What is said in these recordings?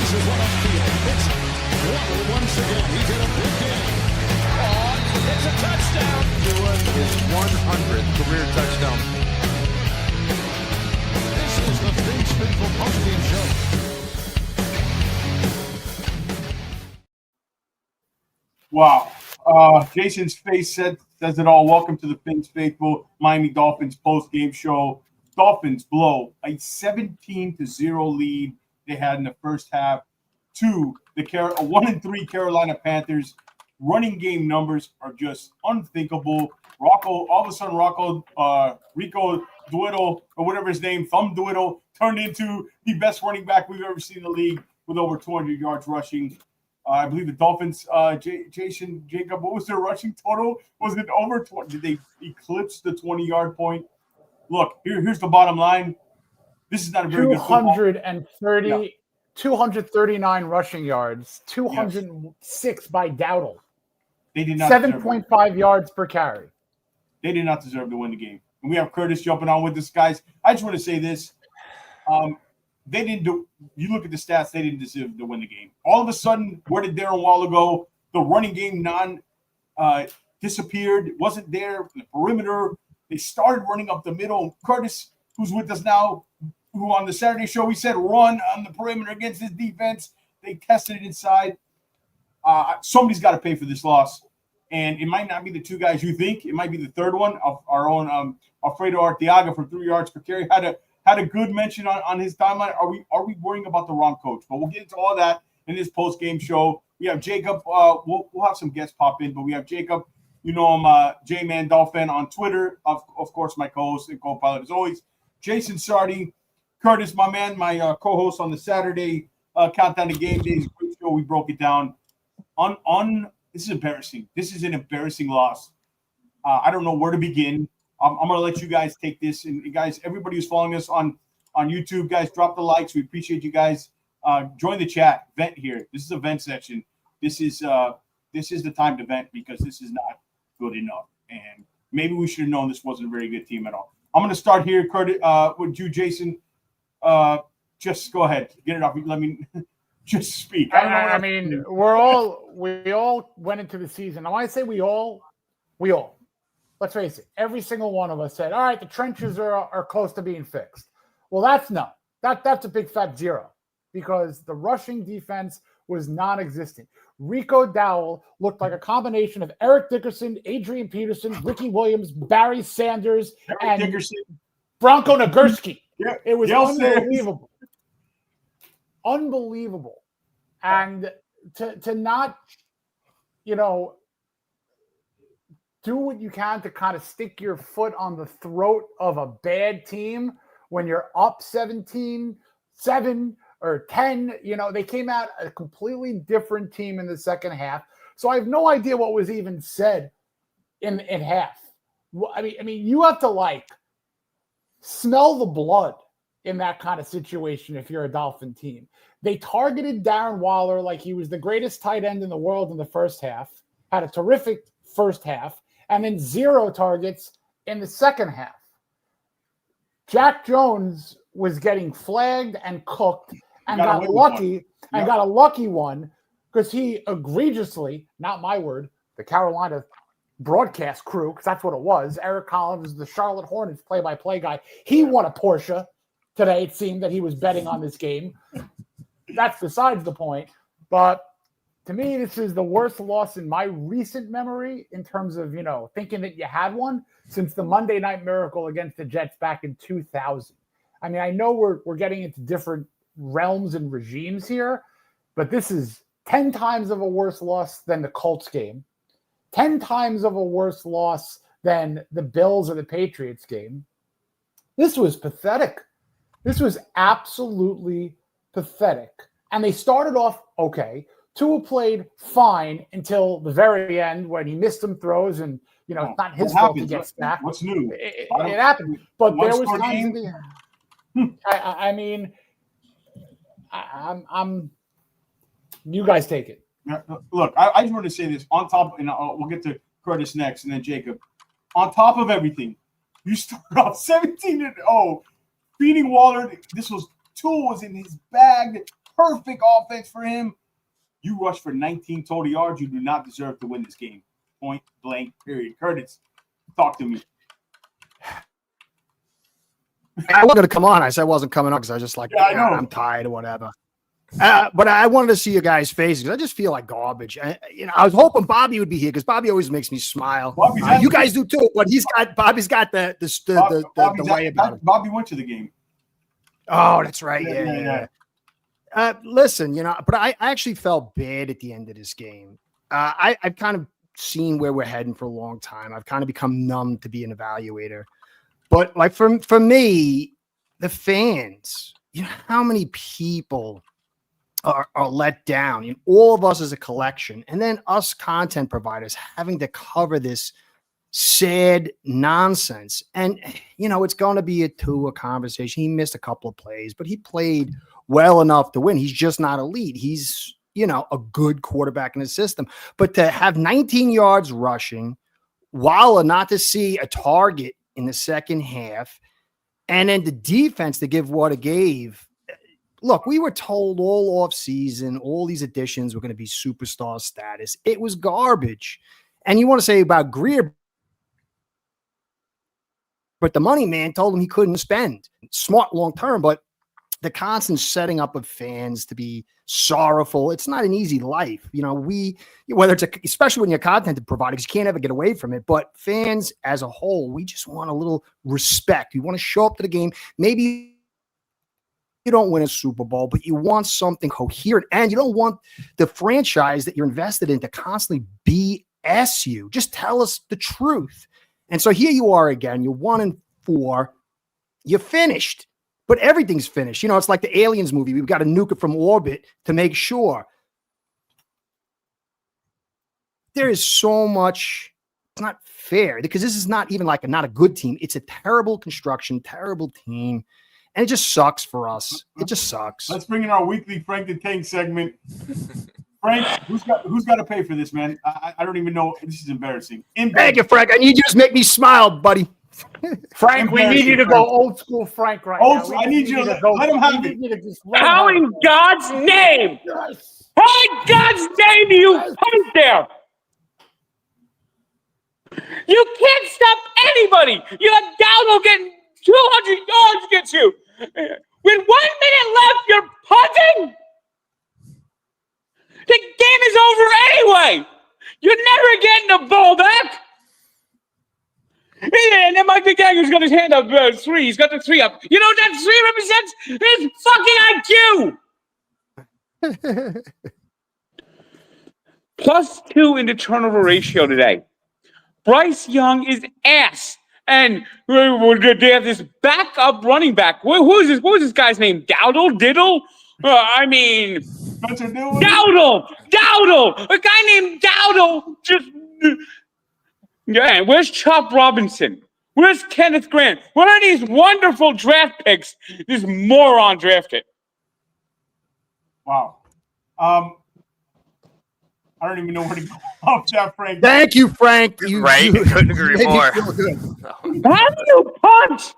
Laces one upfield. It's Waddle once again. He's in a big game. Oh, it's a touchdown. His 100th career touchdown. This is the Vince Faithful Postgame Show. Wow. Jason's face says it all. Welcome to the Vince Faithful Miami Dolphins post-game show. Dolphins blow a 17-0 lead they had in the first half to the 1-3 Carolina Panthers. Running game numbers are just unthinkable. Rico Duetto, or whatever his name, Thumb Duetto, turned into the best running back we've ever seen in the league with over 200 yards rushing. I believe the Dolphins, Jacob, what was their rushing total? Was it over 20? Did they eclipse the 20-yard point? Look, here's the bottom line. This is not a very good football. 239 rushing yards, 206 by Dowdle. They did not 7.5 yards per carry. They did not deserve to win the game. And we have Curtis jumping on with this, guys. I just want to say this. They didn't do – you look at the stats, they didn't deserve to win the game. All of a sudden, where did Darren Waller go? The running game disappeared. It wasn't there. The perimeter. They started running up the middle. Curtis, who's with us now, who on the Saturday show, we said run on the perimeter against this defense. They tested it inside. Somebody's got to pay for this loss. And it might not be the two guys you think. It might be the third one of our own Alfredo Arteaga from 3 yards per carry. Had a good mention on his timeline. Are we worrying about the wrong coach? But we'll get into all that in this post-game show. We have Jacob. We'll have some guests pop in, but we have Jacob. You know him, J-Man Dolphin on Twitter. Of course, my co-host and co-pilot as always. Jason Sardi. Curtis, my man, my co-host on the Saturday Countdown to Game Days. Great show. We broke it down. This is embarrassing. This is an embarrassing loss. I don't know where to begin. I'm going to let you guys take this. And guys, everybody who's following us on YouTube, guys, drop the likes. We appreciate you guys. Join the chat. Vent here. This is a vent section. This is the time to vent because this is not good enough. And maybe we should have known this wasn't a very good team at all. I'm going to start here, Curtis, with you, Jason. Just go ahead. Get it off. Let me just speak. I mean, we all went into the season. And when I say we all. Let's face it, every single one of us said, all right, the trenches are close to being fixed. Well, that's a big fat zero because the rushing defense was non-existent. Rico Dowdle looked like a combination of Eric Dickerson, Adrian Peterson, Ricky Williams, Barry Sanders, and Bronco Nagurski. Yeah, it was unbelievable. Unbelievable. And to not, do what you can to kind of stick your foot on the throat of a bad team when you're up 17-7 or 10. They came out a completely different team in the second half. So I have no idea what was even said in half. I mean, you have to smell the blood in that kind of situation if you're a Dolphin team. They targeted Darren Waller like he was the greatest tight end in the world in the first half, had a terrific first half, and then 0 targets in the second half. Jack Jones was getting flagged and cooked and got a lucky one because he egregiously, not my word, the Carolina broadcast crew, because that's what it was. Eric Collins, the Charlotte Hornets play-by-play guy. He won a Porsche today. It seemed that he was betting on this game. That's besides the point. But to me, this is the worst loss in my recent memory in terms of, thinking that you had one since the Monday Night Miracle against the Jets back in 2000. I mean, I know we're getting into different realms and regimes here, but this is 10 times of a worse loss than the Colts game, 10 times of a worse loss than the Bills or the Patriots game. This was pathetic. This was absolutely pathetic. And they started off okay. Tua played fine until the very end when he missed some throws and, it's not his fault he gets back. What's new? It happened. But there was times I'm you guys take it. Look, I just want to say this on top, and we'll get to Curtis next and then Jacob. On top of everything, you started off 17-0, beating Waller. Tua was in his bag. perfect offense for him. You rush for 19 total yards. You do not deserve to win this game. Point blank, period. Curtis, talk to me. I wasn't going to come on. I said I wasn't coming on because I was just like, Yeah, I know. I'm tired or whatever. But I wanted to see your guys' faces because I just feel like garbage. I was hoping Bobby would be here because Bobby always makes me smile. You guys do too, but Bobby's got the way about it. Bobby went to the game. Oh, that's right. Yeah. Listen, but I actually felt bad at the end of this game. I've kind of seen where we're heading for a long time. I've kind of become numb to be an evaluator. But like for me, the fans, how many people are let down? All of us as a collection, and then us content providers having to cover this sad nonsense. And, it's going to be a conversation. He missed a couple of plays, but he played well enough to win. He's just not elite. He's, a good quarterback in the system. But to have 19 yards rushing, while not to see a target in the second half, and then the defense to give what it gave. Look, we were told all off season, all these additions were going to be superstar status. It was garbage. And you want to say about Greer, but the money man told him he couldn't spend. Smart long-term, but the constant setting up of fans to be sorrowful, it's not an easy life. Whether it's especially when you're content provider, because you can't ever get away from it, but fans as a whole, we just want a little respect. We want to show up to the game. Maybe you don't win a Super Bowl, but you want something coherent, and you don't want the franchise that you're invested in to constantly BS you. Just tell us the truth. And so here you are again, you're 1-4, you're finished. But everything's finished. It's like the Aliens movie. We've got to nuke it from orbit to make sure. There is so much. It's not fair because this is not even not a good team. It's a terrible construction, terrible team. And it just sucks for us. It just sucks. Let's bring in our weekly Frank the Tank segment. Frank, who's got to pay for this, man? I don't even know. This is embarrassing. Thank you, Frank. I need you to make me smile, buddy. Frank, we need you to go old school Frank right now. I need you to let him have it. How in God's name? Yes. How in God's name do you hunt there? You can't stop anybody. You have Dowdle getting 200 yards against you. With 1 minute left, you're punting? The game is over anyway. You're never getting the ball back. And then Mike McDaniel's got his hand up 3. He's got the 3 up. You know what that 3 represents? His fucking IQ. +2 in the turnover ratio today. Bryce Young is ass. And they have this backup running back. Who is this? What was this guy's name? Dowdle? Diddle? Dowdle! A guy named Dowdle just... Yeah, where's Chop Robinson? Where's Kenneth Grant? Where are these wonderful draft picks this moron drafted? Wow. I don't even know where to go off that, Frank. Thank you, Frank. You couldn't agree more. How do you punt?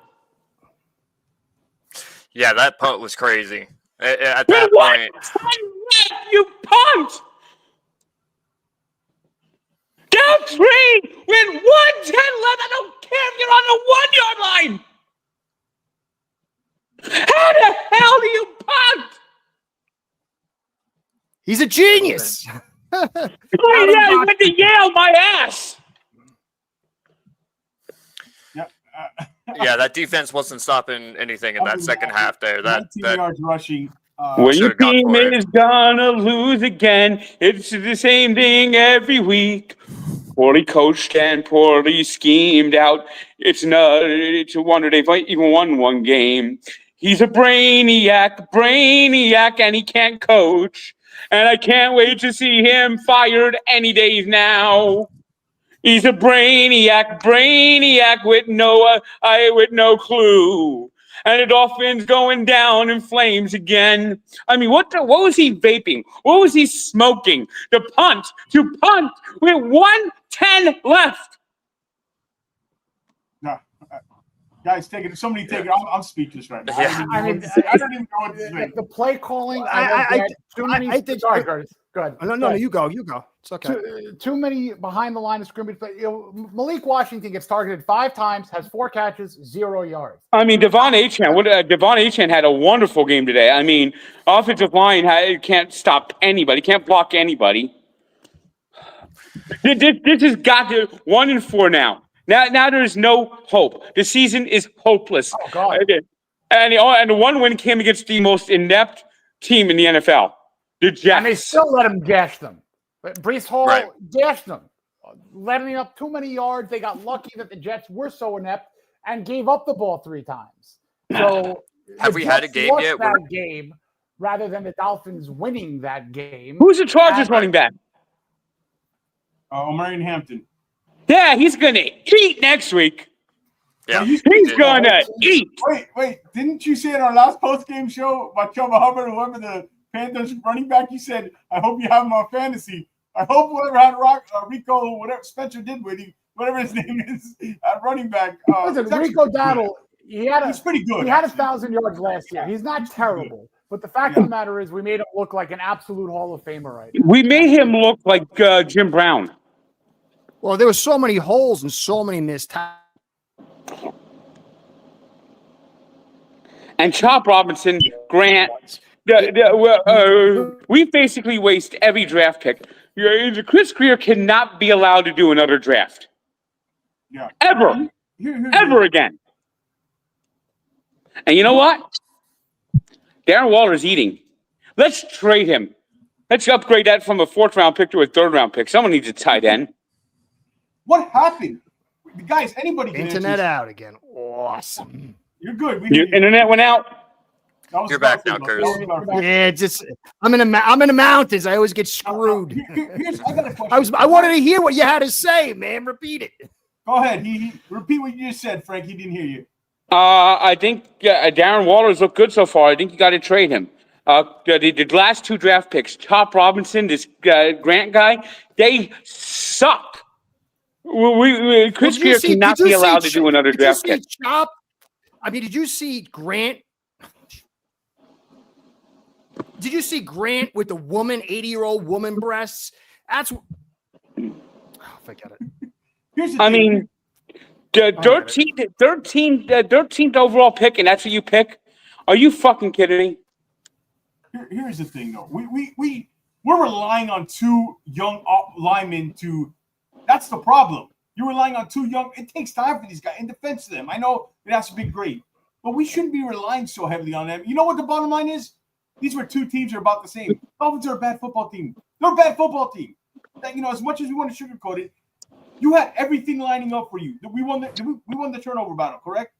Yeah, that punt was crazy. At that point, you punt. Down 3 with 1:10 left. I don't care if you're on the 1-yard line. How the hell do you punt? He's a genius. He went to Yale, my ass. Yeah, that defense wasn't stopping anything in that second half there. 19 yards rushing. When your team is gonna lose again, it's the same thing every week. Poorly coached and poorly schemed out. It's a wonder they've even won one game. He's a brainiac, and he can't coach. And I can't wait to see him fired any days now. He's a brainiac with no clue. And the Dolphins going down in flames again. I mean, what was he vaping? What was he smoking? To punt with 1:10 left. No, Guys, take it. Somebody take it. I'm speechless right now. Yeah. I don't even know what to say. The play calling. I think. Sorry, Curtis. Go ahead. No, you go. It's okay. Too many behind the line of scrimmage. But Malik Washington gets targeted 5 times, has 4 catches, 0 yards. I mean, Devon Achane had a wonderful game today. I mean, offensive line can't stop anybody, can't block anybody. This has got to 1-4 now. Now there's no hope. The season is hopeless. Oh God! And the one win came against the most inept team in the NFL, the Jets. And they still let him gash them. But Breece Hall gashed them, letting up too many yards. They got lucky that the Jets were so inept and gave up the ball 3 times. So Have we had a game yet? That game rather than the Dolphins winning that game. Who's the Chargers running back? Omarion Hampton. Yeah, he's gonna eat next week. Yeah, He's gonna eat. Wait! Didn't you say in our last post-game show about Chuba Hubbard, whoever the Panthers running back? You said, "I hope you have him on fantasy. I hope whoever had Rico, whatever Spencer did with him, whatever his name is, at running back." Listen, Rico Dowdle, he's pretty good. He had 1,000 yards last year. He's not terrible, but the fact of the matter is, we made him look like an absolute Hall of Famer right now. We made him look like Jim Brown. Well, there were so many holes and so many missed tackles. And Chop Robinson, Grant, we basically waste every draft pick. Chris Greer cannot be allowed to do another draft. Yeah. Ever. Ever again. And you know what? Darren Waller's eating. Let's trade him. Let's upgrade that from a 4th-round pick to a 3rd-round pick. Someone needs a tight end. What happened? Guys, anybody can Internet out again. Awesome. You're good. Your internet went out? You're back now, Curtis. Yeah, just I'm in the mountains. I always get screwed. I got a question. I wanted to hear what you had to say, man. Repeat it. Go ahead. He repeat what you just said, Frank. He didn't hear you. I think Darren Waller's looked good so far. I think you got to trade him. The last 2 draft picks, Chop Robinson, this Grant guy, they suck. Chris Greer cannot be allowed to do another draft pick. Chop? I mean, did you see Grant? Did you see Grant with the 80-year-old woman breasts? That's. Forget it. Here's the I thing. mean, the 13th overall pick, and that's what you pick? Are you fucking kidding me? Here's the thing, though. We're relying on 2 young linemen to. That's the problem. You're relying on 2 young. It takes time for these guys in defense of them. I know it has to be great, but we shouldn't be relying so heavily on them. You know what the bottom line is? These were 2 teams that are about the same. Dolphins are a bad football team. They're a bad football team. As much as we want to sugarcoat it, you had everything lining up for you. We won the turnover battle, correct?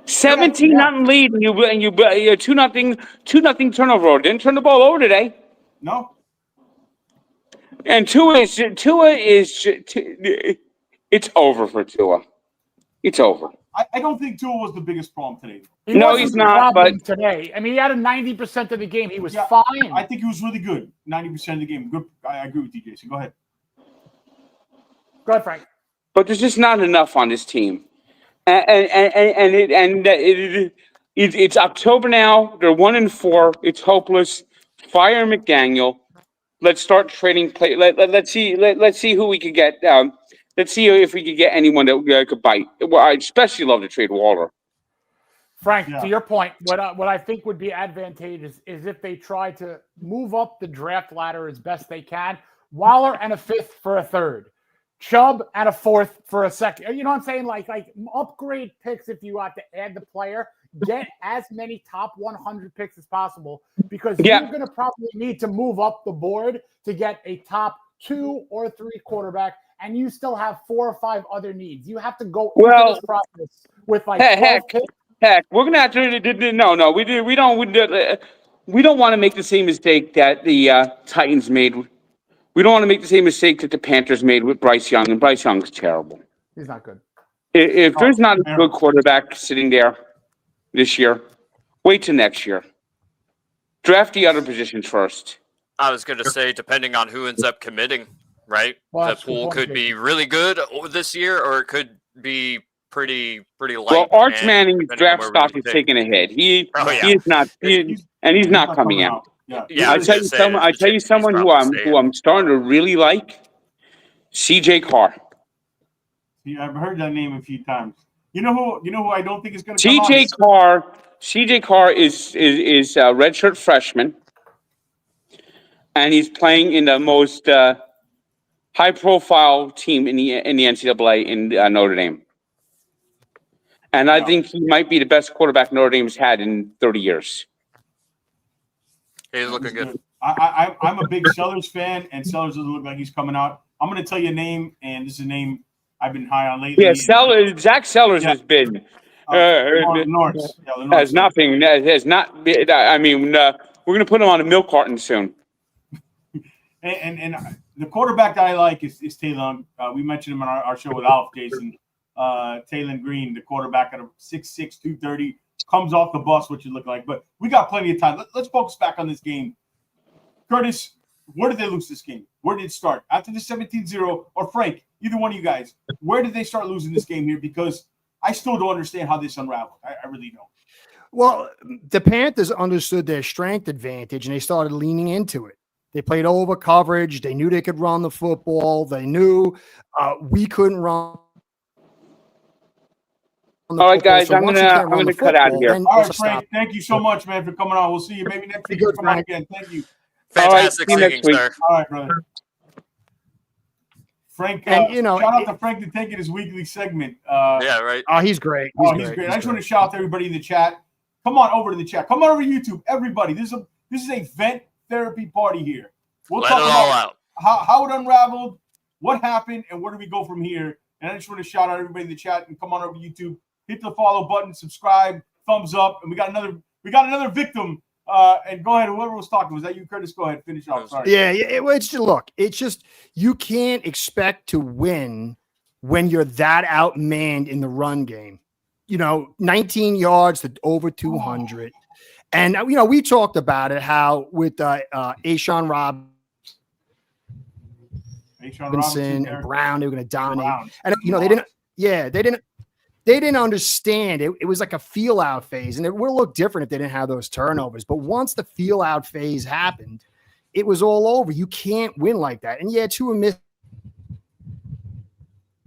17-0 lead, and you 2-0 turnover. Didn't turn the ball over today. No. And Tua is it's over for Tua. It's over. I don't think Tua was the biggest problem today. No, he's not. But today, I mean, he had a 90% of the game. He was fine. I think he was really good. 90% of the game. Good. I agree with you, Jason. Go ahead. Go ahead, Frank. But there's just not enough on this team, it's October now. They're 1-4. It's hopeless. Fire McDaniel. Let's start trading play. Let's see who we could get. Let's see if we could get anyone that could bite. Well, I especially love to trade Waller. Frank, to your point, what I think would be advantageous is if they try to move up the draft ladder as best they can. Waller and a 5th for a 3rd. Chubb and a 4th for a 2nd. You know what I'm saying? Like upgrade picks if you want to add the player. Get as many top 100 picks as possible because you're going to probably need to move up the board to get a top 2 or 3 quarterback, and you still have 4 or 5 other needs. You have to go into this process with heck, we're gonna have to. No, we don't want to make the same mistake that the Titans made. We don't want to make the same mistake that the Panthers made with Bryce Young, and Bryce Young is terrible. He's not good. If there's not a good quarterback sitting there this year, wait till next year. Draft the other positions first. I was going to say, depending on who ends up committing, right? Well, the pool could be really good this year, or it could be pretty light. Well, Arch and Manning's depending on draft where we stock take is taking a hit. He Oh, yeah. he is not, He's and he's not not coming out. Yeah. Yeah, I I was tell gonna you say, someone. there's I a tell you chance he's someone who probably staying. I'm starting to really like. CJ Carr. Yeah, I've heard that name a few times. You know who I don't think is going to come CJ on? Carr. CJ Carr is a redshirt freshman, and he's playing in the most high-profile team in the NCAA in Notre Dame. And I think he might be the best quarterback Notre Dame's had in 30 years. He's looking good. I'm a big Sellers fan, and Sellers doesn't look like he's coming out. I'm going to tell you a name, and this is a name I've been high on lately. Yeah, Zach Sellers has been Lawrence. has nothing. Has not. I mean, we're going to put him on a milk carton soon. And the quarterback that I like is Taylor. We mentioned him on our show with Alf, Jason. Taylor Green, the quarterback at a 6'6", 230, comes off the bus, what you look like. But we got plenty of time. Let's focus back on this game. Curtis, where did they lose this game? Where did it start? After the 17-0, or Frank, either one of you guys, where did they start losing this game here? Because I still don't understand how this unraveled. I really don't. Well, the Panthers understood their strength advantage, and they started leaning into it. They played over coverage. They knew they could run the football. They knew we couldn't run. All right, guys, so I'm gonna cut out of here. All right, Frank, thank you so much, man, for coming on. We'll see you maybe next week. Come on again. Thank you. Fantastic singing, sir. All right, brother. Frank, and shout out to Frank to take it his weekly segment. Yeah, right. Oh, he's great. He's great. I just want to shout out to everybody in the chat. Come on over to the chat. Come on over to YouTube, everybody. This is a vent therapy party here. We'll Let talk it all out. how it unraveled, what happened, and where do we go from here. And I just want to shout out everybody in the chat and come on over to YouTube. Hit the follow button, subscribe, thumbs up, and we got another victim. And go ahead, whoever was talking, was that you, Curtis? Go ahead, finish off. Sorry. Yeah. It's just you can't expect to win when you're that outmanned in the run game. 19 yards to over 200, and we talked about it how with A'Shawn Robinson and Brown, they were going to dominate, and they didn't understand it. It was like a feel out phase, and it would look different if they didn't have those turnovers. But once the feel out phase happened, it was all over. You can't win like that. And Tua missed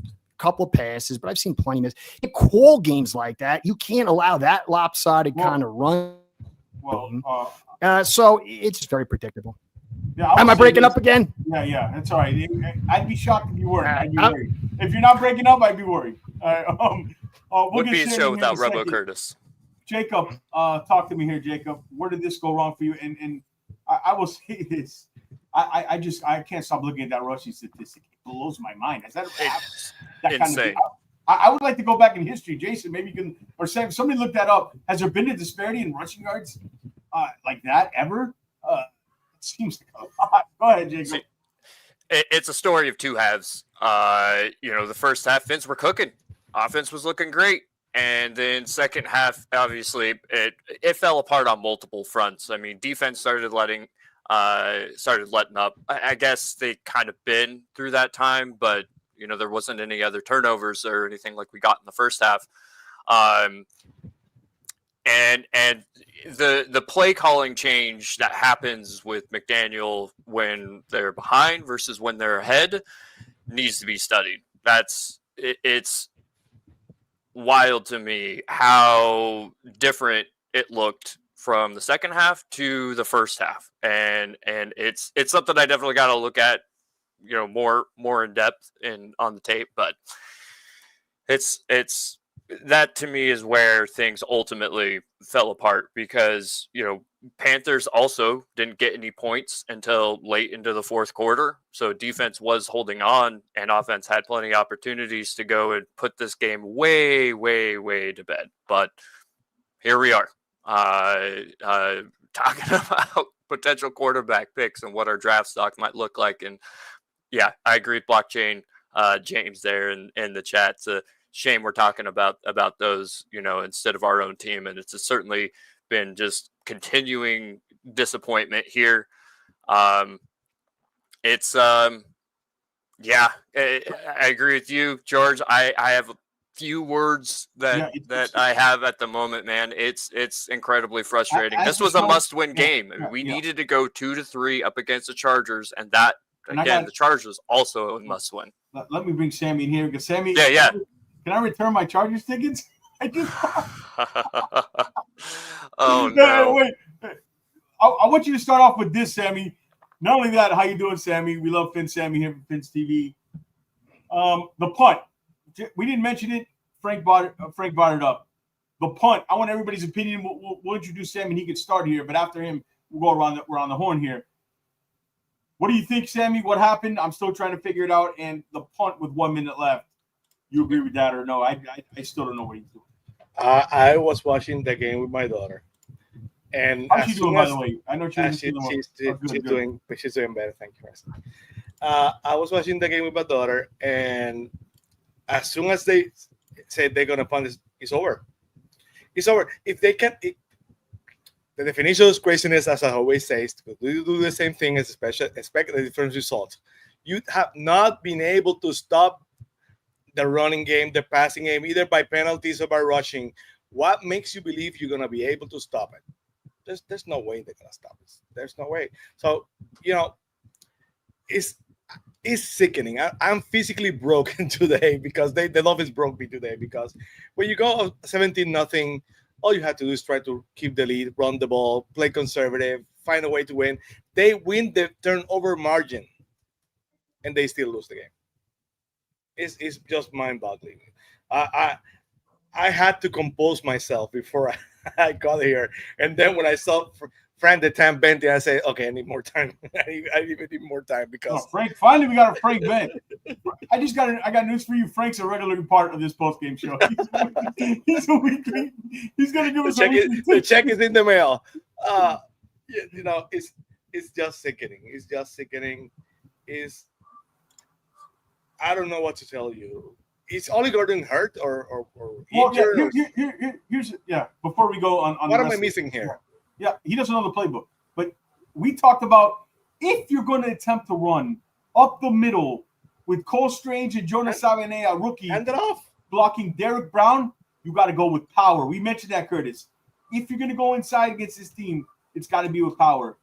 a couple of passes, but I've seen plenty miss. You call games like that. You can't allow that lopsided kind of run. So it's very predictable. Yeah, am I breaking up again? Yeah, that's all right. I'd be shocked if you weren't. I'd be worried. If you're not breaking up, I'd be worried. Would be a show without Robo Curtis. Jacob, talk to me here, Jacob. Where did this go wrong for you? And I will say this. I can't stop looking at that rushing statistic. It blows my mind. Is that insane? Kind of I would like to go back in history. Jason, maybe you can, or Sam, somebody look that up. Has there been a disparity in rushing yards like that ever? It seems like a lot. Go ahead, Jacob. See, it's a story of two halves. The first half, Vince were cooking. Offense was looking great. And then second half, obviously, it fell apart on multiple fronts. I mean, defense started letting up. I guess they kind of been through that time, but there wasn't any other turnovers or anything like we got in the first half. And the play calling change that happens with McDaniel when they're behind versus when they're ahead needs to be studied. It's wild to me how different it looked from the second half to the first half, and it's something I definitely got to look at, more in depth on the tape. But it's that to me is where things ultimately fell apart, because Panthers also didn't get any points until late into the fourth quarter. So defense was holding on, and offense had plenty of opportunities to go and put this game way, way, way to bed. But here we are, talking about potential quarterback picks and what our draft stock might look like. And yeah, I agree with Blockchain James there in the chat. It's a shame we're talking about those, instead of our own team. And it's certainly been just continuing disappointment here. I agree with you, George. I have few words that it's I have at the moment, man. It's incredibly frustrating. This was a must-win game. We needed to go 2-3 up against the Chargers, and that the Chargers also a must-win. Let me bring Sammy in here because Sammy. Yeah. Can I return my Chargers tickets? I just. Oh no! Wait. I want you to start off with this, Sammy. Not only that, how you doing, Sammy? We love Finn Sammy here from Finn's TV. The punt. We didn't mention it. Frank brought it up. The punt. I want everybody's opinion. We'll introduce Sam and he can start here, but after him, we'll go around. We're on the horn here. What do you think, Sammy? What happened? I'm still trying to figure it out. And the punt with 1 minute left. You agree with that or no? I still don't know what he's doing. I was watching the game with my daughter. And how's she doing, by the way? I know she's doing better. Thank you, Russ. I was watching the game with my daughter, and as soon as they said they're gonna punt, it's over. It's over. If they can, the definition of craziness, as I always say, is to do the same thing as expect the different results. You have not been able to stop the running game, the passing game, either by penalties or by rushing. What makes you believe you're gonna be able to stop it? There's no way they're gonna stop us. There's no way. So it's sickening. I'm physically broken today because the Dolphins broke me today. Because when you go 17-0, all you have to do is try to keep the lead, run the ball, play conservative, find a way to win. They win the turnover margin, and they still lose the game. It's just mind-boggling. I had to compose myself before I got here, and then when I saw Frank the Tank Bentley, I say, okay, I need more time. I even need more time because Frank. Finally, we got a Frank Bent. I got news for you. Frank's a regular part of this postgame show. He's a weekly. He's gonna give us the check is in the mail. It's just sickening. It's just sickening. I don't know what to tell you. Is Ollie Gordon hurt or injured? Here's before we go on what am I missing here? Yeah, he doesn't know the playbook. But we talked about if you're going to attempt to run up the middle with Cole Strange and Jonas Savane, a rookie, hand it off, blocking Derek Brown, you got to go with power. We mentioned that, Curtis. If you're going to go inside against this team, it's got to be with power.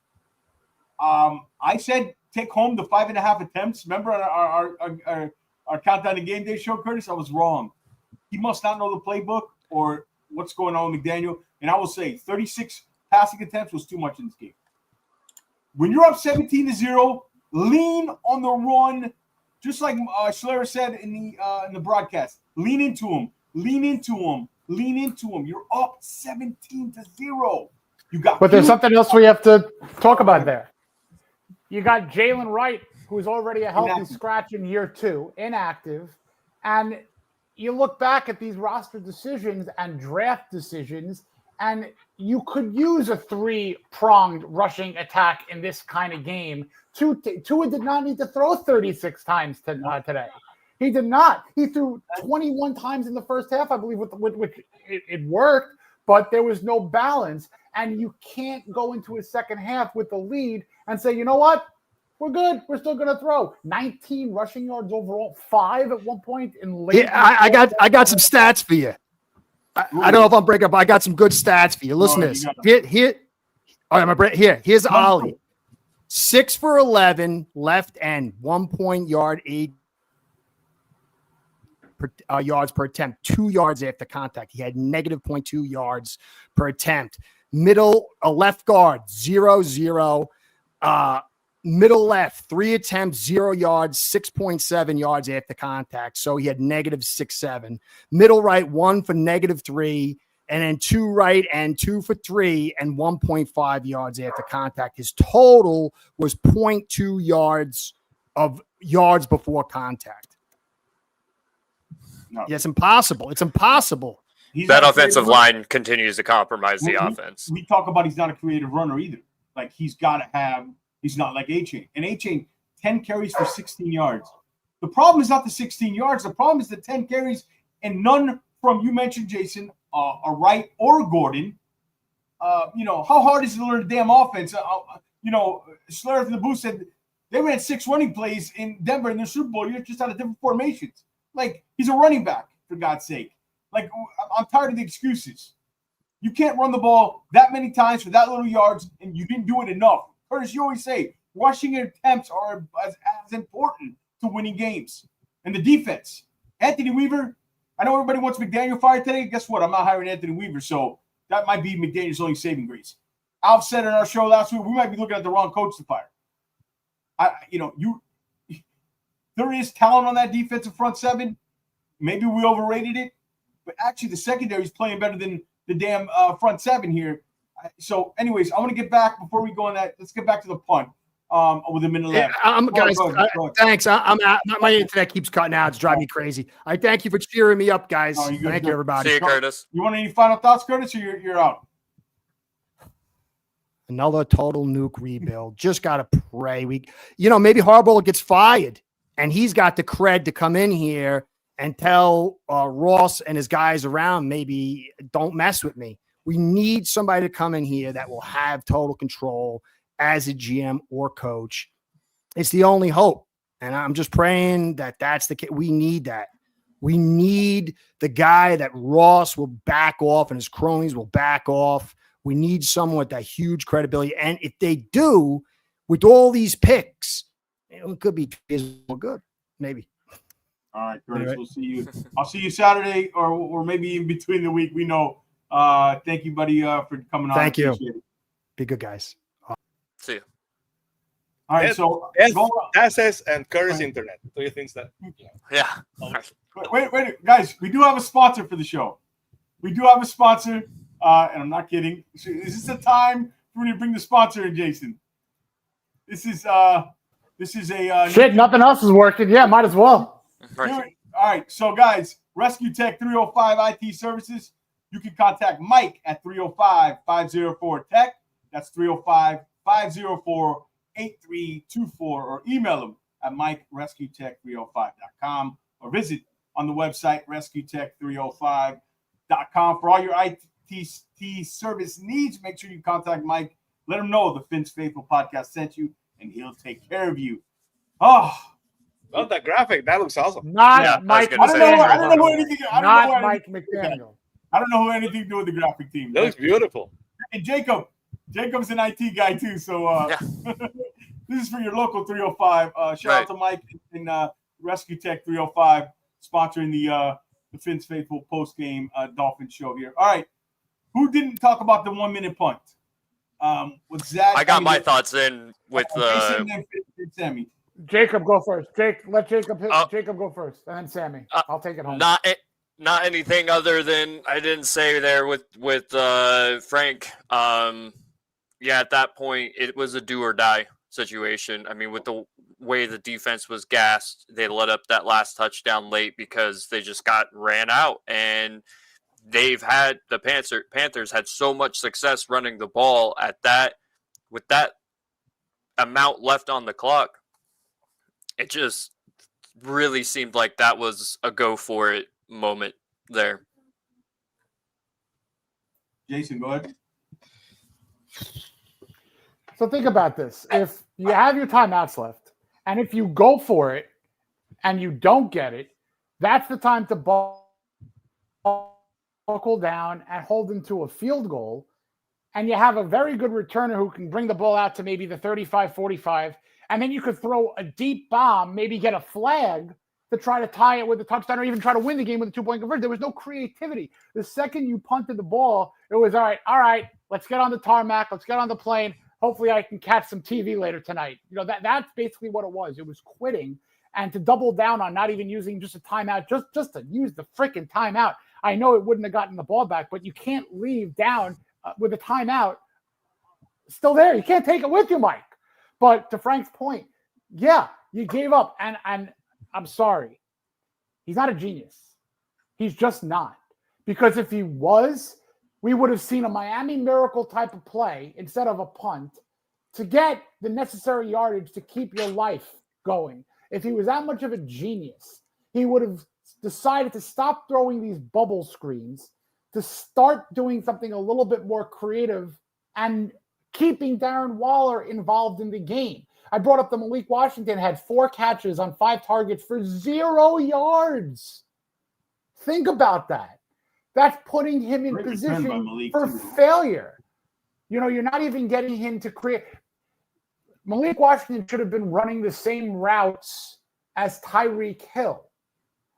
I said take home the 5.5 attempts. Remember our Countdown to Game Day show, Curtis? I was wrong. He must not know the playbook or what's going on with McDaniel. And I will say 36 passing attempts was too much in this game. When you're up 17-0, lean on the run, just like Schler said in the broadcast. Lean into him. You're up 17-0. But there's something else we have to talk about there. You got Jaylen Wright, who's already a healthy scratch in year 2, inactive, and you look back at these roster decisions and draft decisions, and you could use a 3-pronged rushing attack in this kind of game. Tua did not need to throw 36 times today. He did not. He threw 21 times in the first half, I believe, which it worked, but there was no balance. And you can't go into a second half with the lead and say, you know what? We're good. We're still going to throw 19 rushing yards overall, 5 at one point in late. Yeah, I got some stats for you. I don't know if I'm breaking up, but I got some good stats for you. Listen to this. Here's Ollie. 6 for 11 left end, 1.8 yards per attempt, 2 yards after contact. He had negative 0.2 yards per attempt. Middle, left guard, 0-0. Middle left, 3 attempts, 0 yards, 6.7 yards after contact. So he had negative 6.7. Middle right, 1 for negative 3. And then 2 right and 2 for 3 and 1.5 yards after contact. His total was 0.2 yards before contact. No. Yeah, it's impossible. It's impossible. That offensive line continues to compromise the offense. We talk about he's not a creative runner either. Like he's got to have. He's not like A-Chain. And A-Chain, 10 carries for 16 yards. The problem is not the 16 yards. The problem is the 10 carries and none from, you mentioned, Jason, a Wright or Gordon. How hard is it to learn the damn offense? Schler from the booth said they ran 6 running plays in Denver in the Super Bowl. You're just out of different formations. Like, he's a running back. for God's sake. Like, I'm tired of the excuses. You can't run the ball that many times for that little yards, and you didn't do it enough. Curtis, you always say rushing attempts are as important to winning games. And the defense. Anthony Weaver, I know everybody wants McDaniel fired today. Guess what? I'm not hiring Anthony Weaver, so that might be McDaniel's only saving grace. Alf said in our show last week, we might be looking at the wrong coach to fire. There is talent on that defensive front seven. Maybe we overrated it, but actually the secondary is playing better than the damn front seven here. So, anyways, I want to get back before we go on that. Let's get back to the punt with a minute left. Go ahead. Thanks. I'm out. My internet keeps cutting out. It's driving me crazy. I thank you for cheering me up, guys. Thank you, everybody. See you, Curtis. You want any final thoughts, Curtis, or you're out? Another total nuke rebuild. Just got to pray. Maybe Harbaugh gets fired, and he's got the cred to come in here and tell Ross and his guys around, maybe don't mess with me. We need somebody to come in here that will have total control as a GM or coach. It's the only hope. And I'm just praying that that's the case. We need that. We need the guy that Ross will back off and his cronies will back off. We need someone with that huge credibility. And if they do, with all these picks, it could be good. Maybe. All right, Curtis, We'll see you. I'll see you Saturday or maybe in between the week. We know. Thank you, buddy, for coming on. Thank you. Be good, guys. See you. All right, so access and Curtis Internet. Do you think that? Yeah. Wait, guys. We do have a sponsor for the show. We do have a sponsor, and I'm not kidding. Is this a time for me to bring the sponsor in, Jason? This is a shit. Nothing else is working. Yeah, might as well. Right. All right, so guys, Rescue Tech 305 IT Services. You can contact Mike at 305-504-TECH. That's 305-504-8324, or email him at mike@rescuetech305.com, or visit on the website rescuetech305.com for all your IT service needs. Make sure you contact Mike. Let him know the Finn's Faithful podcast sent you, and he'll take care of you. Oh, well, that graphic, that looks awesome. Not Mike McDaniel. I don't know anything. Not Mike McDaniel. I don't know who anything to do with the graphic team. That looks beautiful. And Jacob's an IT guy too. So this is for your local 305. Shout out to Mike and Rescue Tech 305 sponsoring the Finn's Faithful post-game Dolphins show here. All right. Who didn't talk about the 1 minute punt? With Zach. I got my thoughts in with Sammy. Jacob, go first. Let Jacob go first, and then Sammy. I'll take it home. Not anything other than I didn't say there with Frank. At that point it was a do or die situation. I mean, with the way the defense was gassed, they let up that last touchdown late because they just got ran out, and the Panthers had so much success running the ball with that amount left on the clock. It just really seemed like that was a go for it moment there. Jason, go ahead. So think about this. If you have your timeouts left, and if you go for it and you don't get it, that's the time to buckle down and hold them to a field goal. And you have a very good returner who can bring the ball out to maybe the 35, 45, and then you could throw a deep bomb, maybe get a flag to try to tie it with a touchdown or even try to win the game with a 2-point conversion. There was no creativity. The second you punted the ball, it was all right, let's get on the tarmac, let's get on the plane. Hopefully I can catch some TV later tonight. That's basically what it was. It was quitting, and to double down on not even using just a timeout, just to use the freaking timeout. I know it wouldn't have gotten the ball back, but you can't leave down with a timeout still there. You can't take it with you, Mike. But to Frank's point, yeah, you gave up, and I'm sorry. He's not a genius. He's just not. Because if he was, we would have seen a Miami Miracle type of play instead of a punt to get the necessary yardage to keep your life going. If he was that much of a genius, he would have decided to stop throwing these bubble screens, to start doing something a little bit more creative and keeping Darren Waller involved in the game. I brought up the Malik Washington had 4 catches on 5 targets for 0 yards. Think about that. That's putting him in Great return by position Malik, for too. failure. You're not even getting him to create. Malik Washington should have been running the same routes as Tyreek Hill.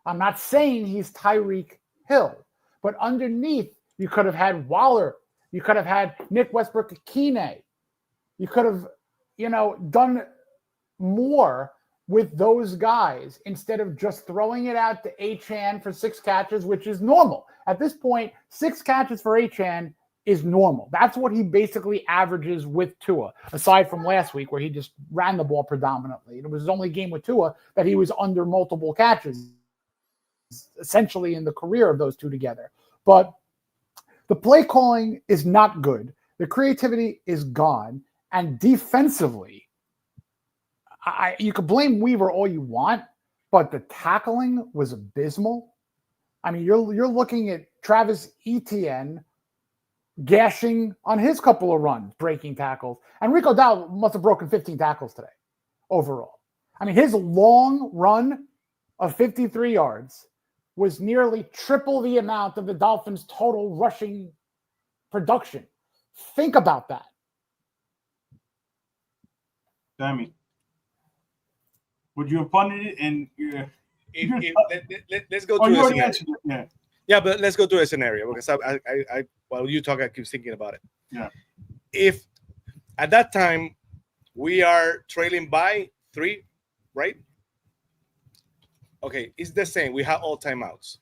I'm not saying he's Tyreek Hill, but underneath, you could have had Waller. You could have had Nick Westbrook-Akine. You could have, done more with those guys instead of just throwing it out to Achane for 6 catches, which is normal. At this point, 6 catches for Achane is normal. That's what he basically averages with Tua, aside from last week where he just ran the ball predominantly. It was his only game with Tua that he was under multiple catches, essentially in the career of those two together. But the play calling is not good. The creativity is gone. And defensively, you could blame Weaver all you want, but the tackling was abysmal. I mean, you're looking at Travis Etienne gashing on his couple of runs, breaking tackles. And Rico Dowd must have broken 15 tackles today overall. I mean, his long run of 53 yards was nearly triple the amount of the Dolphins' total rushing production. Think about that. Sammy, would you have punted it? And let's go oh, to you a already scenario. answered it. Yeah. Yeah, but let's go to a scenario because I while you talk, I keep thinking about it. Yeah. If at that time we are trailing by 3, right? Okay, it's the same. We have all timeouts.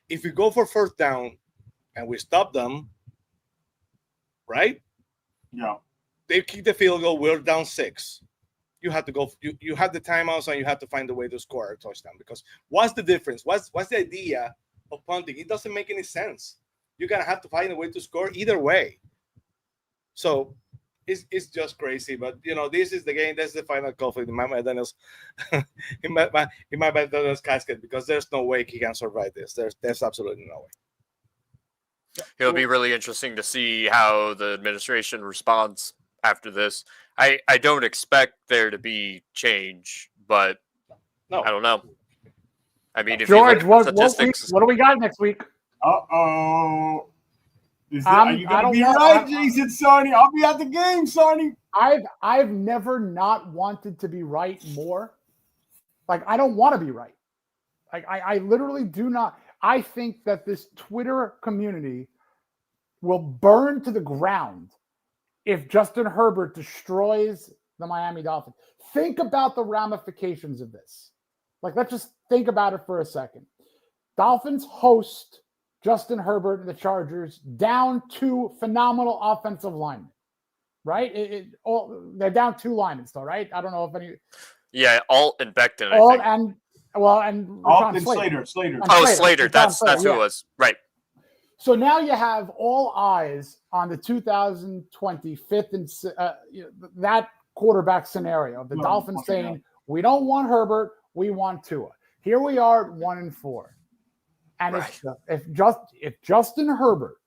If we go for 4th down and we stop them, right? Yeah. They kick the field goal. We're down 6. You have to go. You have the timeouts and you have to find a way to score a touchdown. Because what's the difference? What's the idea of punting? It doesn't make any sense. You're gonna have to find a way to score either way. So it's just crazy. But this is the game. That's the final conflict in my McDaniel's in my McDaniel's casket because there's no way he can survive this. There's absolutely no way. It'll be really interesting to see how the administration responds after this. I don't expect there to be change, but No. I don't know. I mean, if George, you look at what statistics, do we got next week? Uh-oh. Are you going to be know. right, Jason Sarney? I'll be at the game, Sarney. I've never not wanted to be right more. Like, I don't want to be right. Like, I literally do not. I think that this Twitter community will burn to the ground if Justin Herbert destroys the Miami Dolphins. Think about the ramifications of this. Like, let's just think about it for a second. Dolphins host Justin Herbert and the Chargers down 2 phenomenal offensive linemen, right? They're down 2 linemen still, right? I don't know if any. yeah, Alt and Becton. Alt I think. and Alton Slater. Slater. Slater. That's who it was. Right. So now you have all eyes on the 2020 fifth and that quarterback scenario. The Dolphins saying, we don't want Herbert, we want Tua. Here we are at 1-4. And Right. if Justin Herbert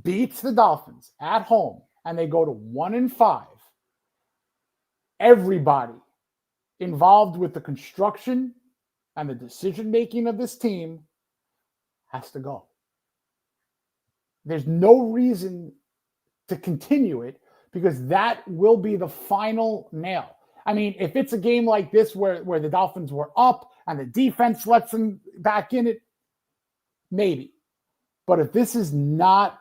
beats the Dolphins at home and they go to 1-5, everybody involved with the construction and the decision-making of this team has to go. There's no reason to continue it because that will be the final nail. I mean, if it's a game like this where the Dolphins were up and the defense lets them back in it, maybe. But if this is not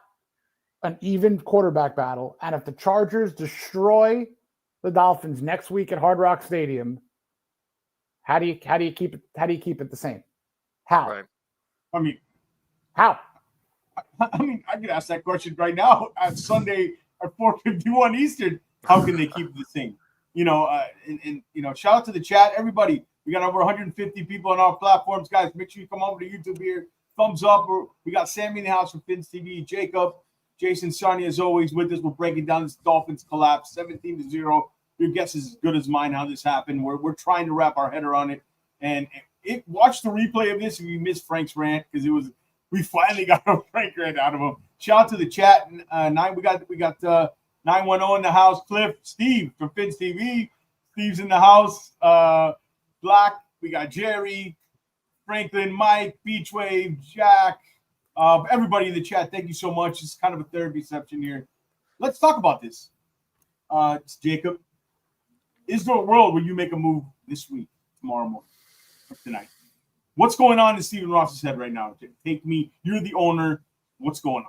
an even quarterback battle, and if the Chargers destroy the Dolphins next week at Hard Rock Stadium, how do you keep it the same? How? Right. I mean, How? I could ask that question right now at Sunday at 4:51 Eastern. How can they keep it the same? Shout out to the chat, everybody. We got over 150 people on our platforms, guys. Make sure you come over to YouTube here. Thumbs up. We got Sammy in the house from Fins TV. Jacob, Jason, Sonny, as always, with us. We're breaking down this Dolphins collapse, 17-0. Your guess is as good as mine how this happened. We're trying to wrap our head around it. And watch the replay of this if you missed Frank's rant because we finally got a Frank rant out of him. Shout out to the chat. We got 910 in the house. Cliff, Steve from Fins TV. Steve's in the house. Black. We got Jerry. Franklin, Mike, Beachwave, Jack, everybody in the chat. Thank you so much. It's kind of a therapy session here. Let's talk about this. It's Jacob. Is there a world where you make a move this week, tomorrow morning, or tonight? What's going on in Stephen Ross's head right now? Take me. You're the owner. What's going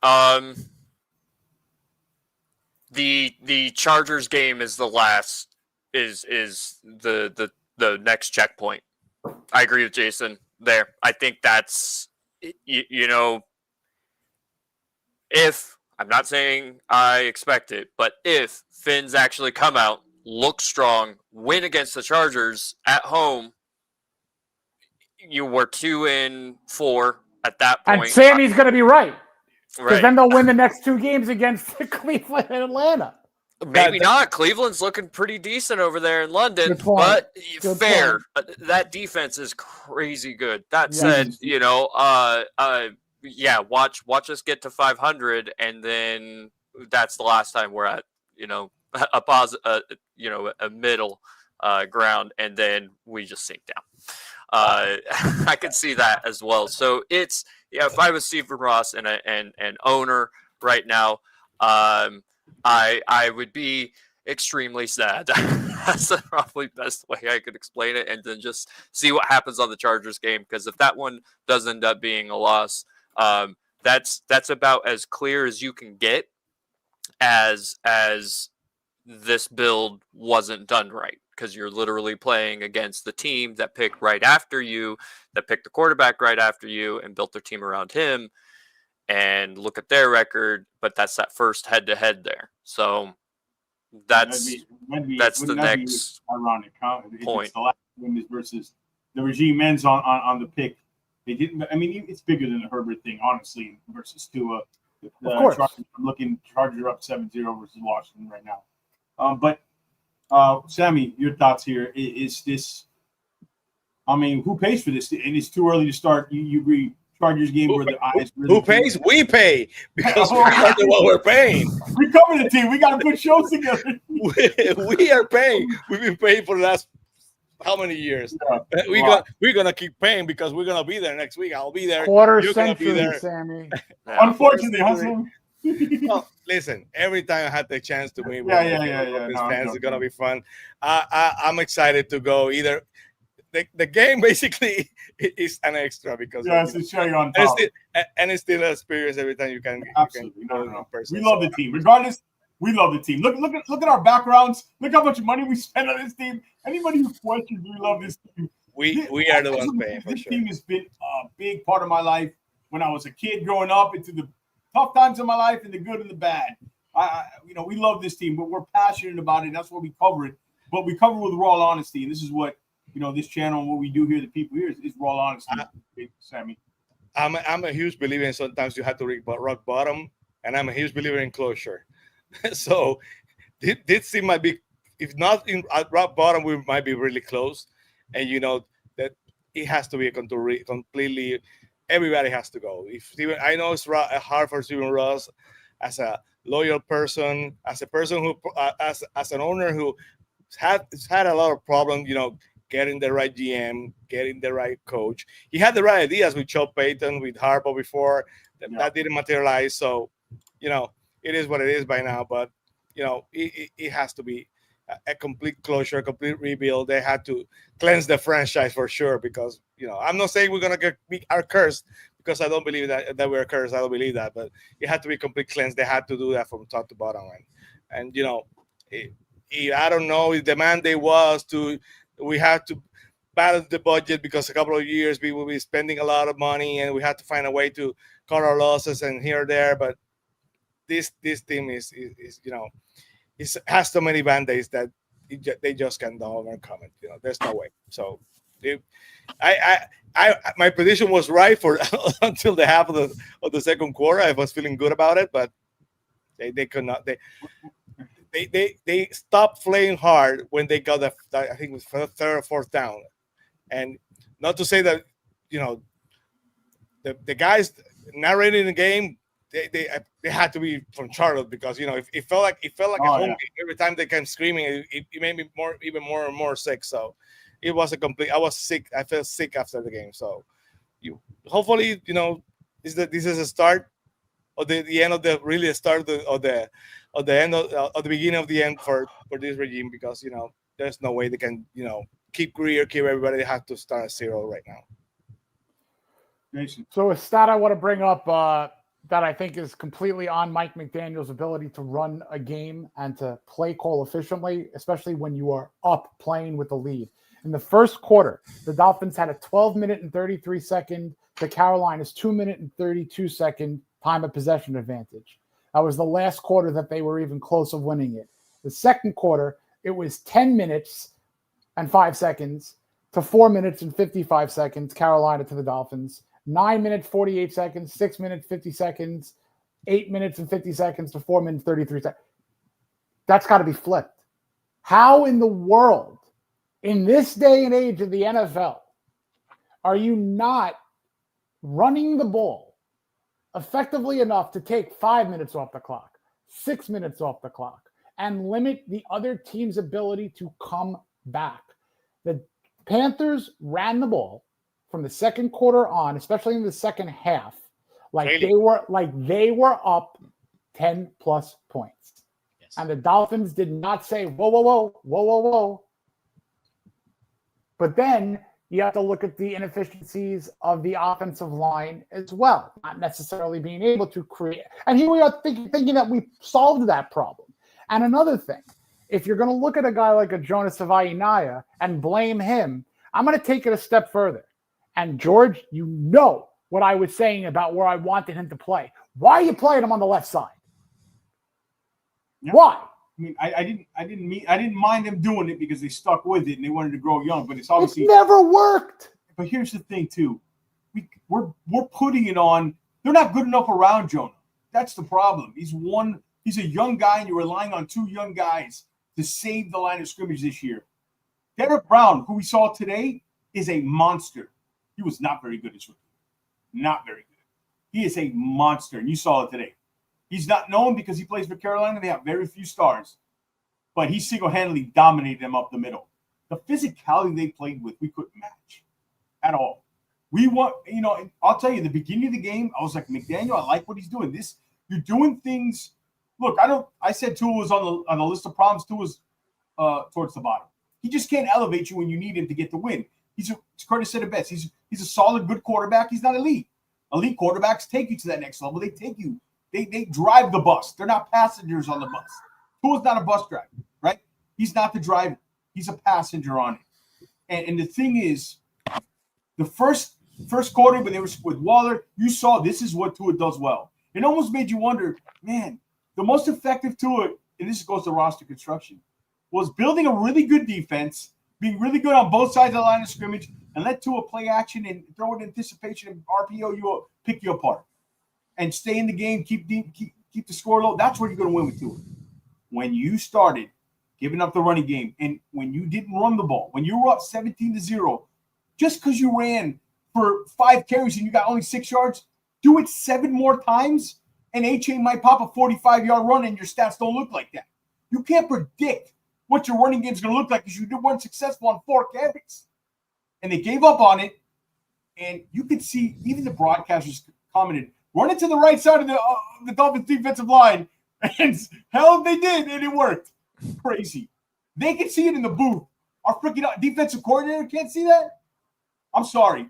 on? The Chargers game is the last is the next checkpoint. I agree with Jason there. I think that's if I'm not saying I expect it, but if Finns actually come out, look strong, win against the Chargers at home, you were 2-4 at that point. And Sammy's going to be right. Because Right. then they'll win the next 2 games against Cleveland and Atlanta. Maybe not. Cleveland's looking pretty decent over there in London, Good point. but Good fair. point. That defense is crazy good. That Yes. said, watch us get to 500, and then that's the last time we're at, a middle ground, and then we just sink down. I could see that as well. So it's if I was Stephen Ross and an owner right now, I would be extremely sad. That's the probably best way I could explain it, and then just see what happens on the Chargers game. Because if that one does end up being a loss, that's about as clear as you can get as this build wasn't done right. Because you're literally playing against the team that picked right after you, that picked the quarterback right after you, and built their team around him. And look at their record, but that's that first head-to-head there. So that's the next ironic point. It's the last win versus the regime ends on the pick. They didn't. I mean, it's bigger than the Herbert thing, honestly. Versus Tua, of course. Chargers are up 7-0 versus Washington right now. But Sammy, your thoughts here? Is this? I mean, who pays for this? And it's too early to start. You agree? Chargers game where the eyes really who pays? We pay because we're what we're paying. We cover the team. We got to put shows together. We are paying. We've been paying for the last how many years? Yeah. We're gonna keep paying because we're gonna be there next week. I'll be there. Quarter You're century, be there. Sammy. Unfortunately, well, listen. Every time I had the chance to meet with fans, it's gonna be fun. I'm excited to go. Either the game basically is an extra because it's cherry on top, and it's still an experience every time you can. Absolutely, you can go in person. We love the team, regardless. We love the team. Look at our backgrounds. Look how much money we spend on this team. Anybody who questions, we love this team. We are the ones paying for this sure. team has been a big part of my life when I was a kid growing up, into the tough times of my life and the good and the bad. We love this team, but we're passionate about it. That's why we cover it. But we cover it with raw honesty, and this is what this channel and what we do here. The people here is raw honesty. Sammy, I'm a huge believer in sometimes you have to reach rock bottom, and I'm a huge believer in closure. So this team might be, if not at rock bottom, we might be really close. And that it has to be completely. Everybody has to go. I know it's hard for Stephen Ross as a loyal person, as a person who, as an owner who had a lot of problems. Getting the right GM, getting the right coach. He had the right ideas with Sean Payton, with Harbaugh before. That didn't materialize. So, it is what it is by now. But, it has to be a complete closure, a complete rebuild. They had to cleanse the franchise for sure because, I'm not saying we're going to we are cursed because I don't believe that we're cursed. I don't believe that. But it had to be complete cleanse. They had to do that from top to bottom. And I don't know if the mandate was we have to balance the budget because a couple of years we will be spending a lot of money and we have to find a way to cut our losses and here or there. But this team is it has so many band-aids that they just can't overcome it. There's no way. So my prediction was right for until the half of the second quarter. I was feeling good about it, but they could not. They stopped playing hard when they got I think it was for the third or fourth down. And not to say that, the guys narrating the game, they had to be from Charlotte because, it felt like a home game. Every time they came screaming, it made me even more and more sick. So, it was a complete. I was sick. I felt sick after the game. So, hopefully, this is a start of the end of the really a start of the end of the beginning of the end for this regime, because there's no way they can keep Greer, keep everybody. They have to start at zero right now. Jason. So a stat I want to bring up that I think is completely on Mike McDaniel's ability to run a game and to play call efficiently, especially when you are up playing with the lead. In the first quarter, the Dolphins had a 12-minute and 33-second to Carolina's 2-minute and 32-second time of possession advantage. That was the last quarter that they were even close of winning it. The second quarter, it was 10 minutes and 5 seconds to 4 minutes and 55 seconds, Carolina to the Dolphins. 9 minutes, 48 seconds, 6 minutes, 50 seconds, 8 minutes and 50 seconds to 4 minutes, 33 seconds. That's got to be flipped. How in the world, in this day and age of the NFL, are you not running the ball effectively enough to take 5 minutes off the clock, 6 minutes off the clock, and limit the other team's ability to come back? The Panthers ran the ball from the second quarter on, especially in the second half, like they were up 10 plus points. Yes. And the Dolphins did not say, whoa. But then you have to look at the inefficiencies of the offensive line as well, not necessarily being able to create. And here we are thinking that we solved that problem. And another thing, if you're going to look at a guy like a Jonas Savaiinaya and blame him, I'm going to take it a step further. And George, you know what I was saying about where I wanted him to play. Why are you playing him on the left side? Yeah. Why? I mean, I didn't mind them doing it because they stuck with it and they wanted to grow young. But it's obviously never worked. But here's the thing, too. We're putting it on. They're not good enough around Jonah. That's the problem. He's a young guy, and you're relying on two young guys to save the line of scrimmage this year. Derek Brown, who we saw today, is a monster. He was not very good this rookie. Not very good. He is a monster, and you saw it today. He's not known because he plays for Carolina. They have very few stars. But he single-handedly dominated them up the middle. The physicality they played with, we couldn't match at all. I'll tell you, the beginning of the game, I was like, McDaniel, I like what he's doing. You're doing things. Look, I said Tua was on the list of problems. Tua was towards the bottom. He just can't elevate you when you need him to get the win. Curtis said it best. He's a solid, good quarterback. He's not elite. Elite quarterbacks take you to that next level. They take you. They drive the bus. They're not passengers on the bus. Tua's not a bus driver, right? He's not the driver. He's a passenger on it. And the thing is, the first quarter when they were with Waller, you saw this is what Tua does well. It almost made you wonder, man, the most effective Tua, and this goes to roster construction, was building a really good defense, being really good on both sides of the line of scrimmage, and let Tua play action and throw it in anticipation and RPO you up, pick you apart. And stay in the game, keep the score low. That's where you're going to win with Tua. When you started giving up the running game, and when you didn't run the ball, when you were up 17-0, just because you ran for 5 carries and you got only 6 yards, do it 7 more times, and A-Chain might pop a 45-yard run, and your stats don't look like that. You can't predict what your running game is going to look like because you weren't successful on 4 carries. And they gave up on it, and you could see even the broadcasters commented, run it to the right side of the Dolphins defensive line. And hell, they did, and it worked. Crazy. They can see it in the booth. Our freaking defensive coordinator can't see that? I'm sorry.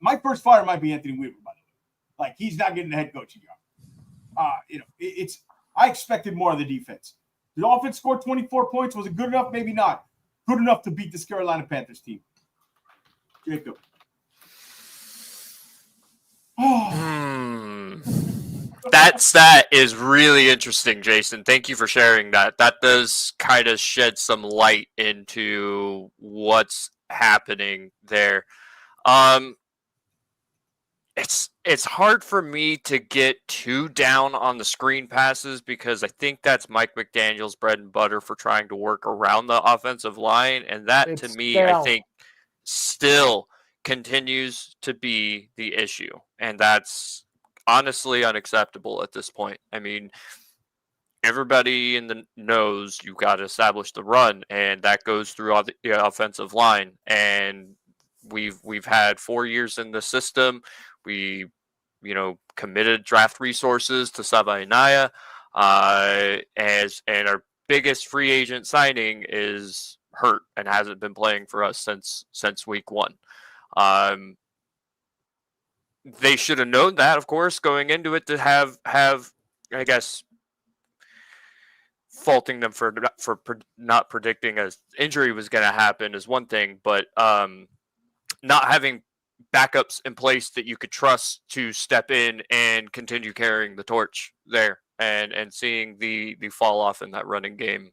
My first fire might be Anthony Weaver, by the way. Like, he's not getting the head coaching job. I expected more of the defense. The offense scored 24 points. Was it good enough? Maybe not. Good enough to beat this Carolina Panthers team. Jacob. That stat is really interesting, Jason. Thank you for sharing that. That does kind of shed some light into what's happening there. It's hard for me to get too down on the screen passes because I think that's Mike McDaniel's bread and butter for trying to work around the offensive line, and that to me, I think, still continues to be the issue, and that's honestly unacceptable at this point. I mean, everybody in the knows you've got to establish the run, and that goes through all the offensive line. And we've had 4 years in the system. We, committed draft resources to Sabainaya, and our biggest free agent signing is hurt and hasn't been playing for us since week 1. They should have known that, of course, going into it, to have I guess, faulting them for not predicting an injury was going to happen is one thing, but not having backups in place that you could trust to step in and continue carrying the torch there, and seeing the fall off in that running game.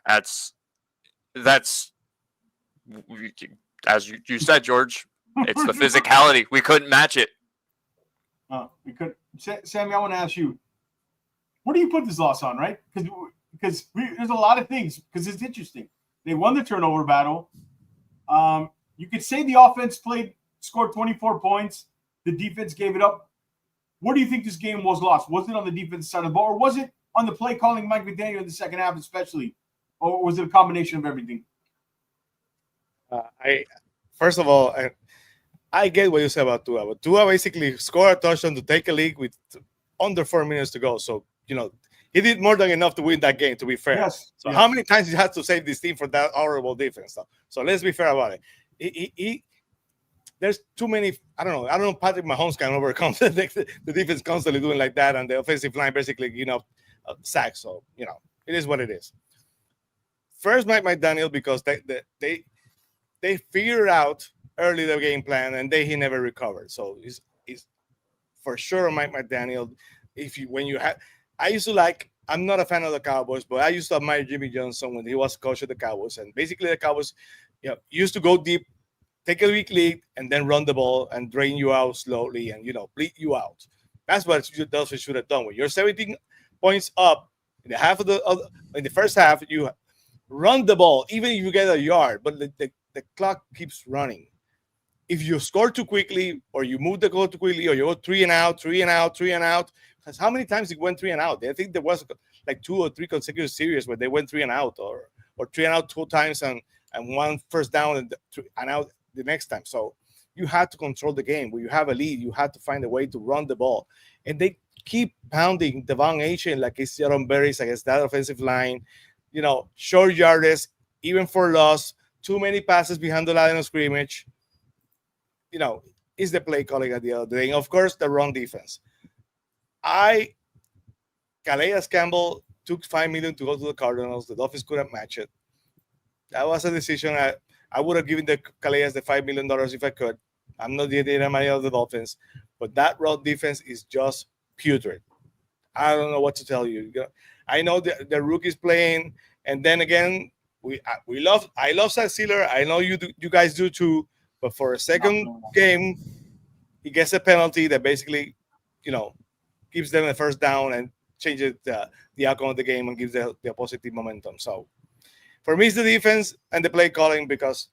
That's as you said, George. It's the physicality. We couldn't match it. We could. Sammy, I want to ask you, what do you put this loss on, right? Because there's a lot of things. Because it's interesting. They won the turnover battle. You could say the offense scored 24 points. The defense gave it up. What do you think this game was lost? Was it on the defense side of the ball, or was it on the play calling Mike McDaniel in the second half, especially, or was it a combination of everything? First of all, I get what you said about Tua. But Tua basically scored a touchdown to take a lead with under 4 minutes to go. So, he did more than enough to win that game, to be fair. Yes. So how many times he has to save this team for that horrible defense? So let's be fair about it. There's too many. I don't know. Patrick Mahomes can overcome the defense constantly doing like that, and the offensive line basically, sacks. So, it is what it is. First, Mike McDaniel, because they figured out early the game plan, and he never recovered. So he's for sure Mike McDaniel. I'm not a fan of the Cowboys, but I used to admire Jimmy Johnson when he was coach of the Cowboys. And basically the Cowboys used to go deep, take a weak lead, and then run the ball and drain you out slowly and, bleed you out. That's what Dolphins should have done. When you're 17 points up in the first half, you run the ball, even if you get a yard, but the clock keeps running. If you score too quickly, or you move the goal too quickly, or you go 3 and out, because how many times it went 3 and out? I think there was like 2 or 3 consecutive series where they went 3 and out, or 3 and out 2 times and 1 first down and out the next time. So you had to control the game. When you have a lead, you had to find a way to run the ball. And they keep pounding Devon Achane like it's Jaron Berries against that offensive line. Short yardage, even for loss, too many passes behind the line of scrimmage. Is the play calling at the end of the day. And of course, the run defense. Calais Campbell took $5 million to go to the Cardinals. The Dolphins couldn't match it. That was a decision. I would have given the Calais the $5 million if I could. I'm not the money of the Dolphins, but that run defense is just putrid. I don't know what to tell you. I know the rookies playing, and then again, I love Zach Sealer. I know you guys do too. But for a second game, he gets a penalty that basically, gives them a first down and changes the outcome of the game and gives the positive momentum. So for me, it's the defense and the play calling, because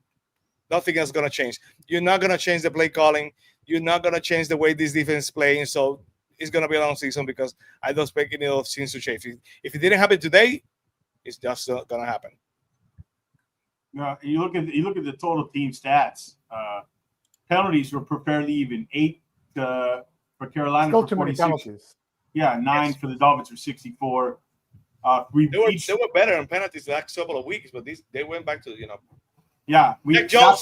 nothing else is going to change. You're not going to change the play calling. You're not going to change the way this defense is playing. So it's going to be a long season, because I don't expect any of things to change. If it didn't happen today, it's just not going to happen. You look at the total team stats. Penalties were fairly even. 8 for Carolina. Still for too many 46. penalties. Yeah, 9 for the Dolphins for 64. They were better in penalties the last couple of weeks, but they went back to Yeah, Jack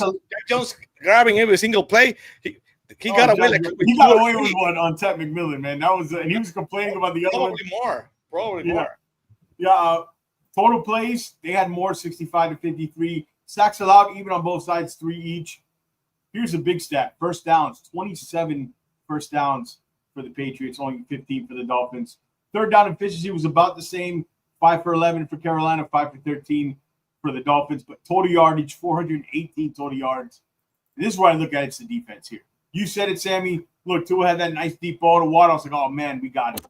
Jones grabbing every single play. He got away he got away with one on Ted McMillan, man. That was and he was complaining about the other one. Probably more. Yeah, total plays, they had more, 65 to 53. Sacks allowed, even on both sides, 3 each. Here's a big stat. First downs, 27 first downs for the Patriots, only 15 for the Dolphins. Third down efficiency was about the same, 5 for 11 for Carolina, 5 for 13 for the Dolphins. But total yardage, 418 total yards. This is where I look at it's the defense here. You said it, Sammy. Look, Tua had that nice deep ball to Waddle. I was like, oh, man, we got it.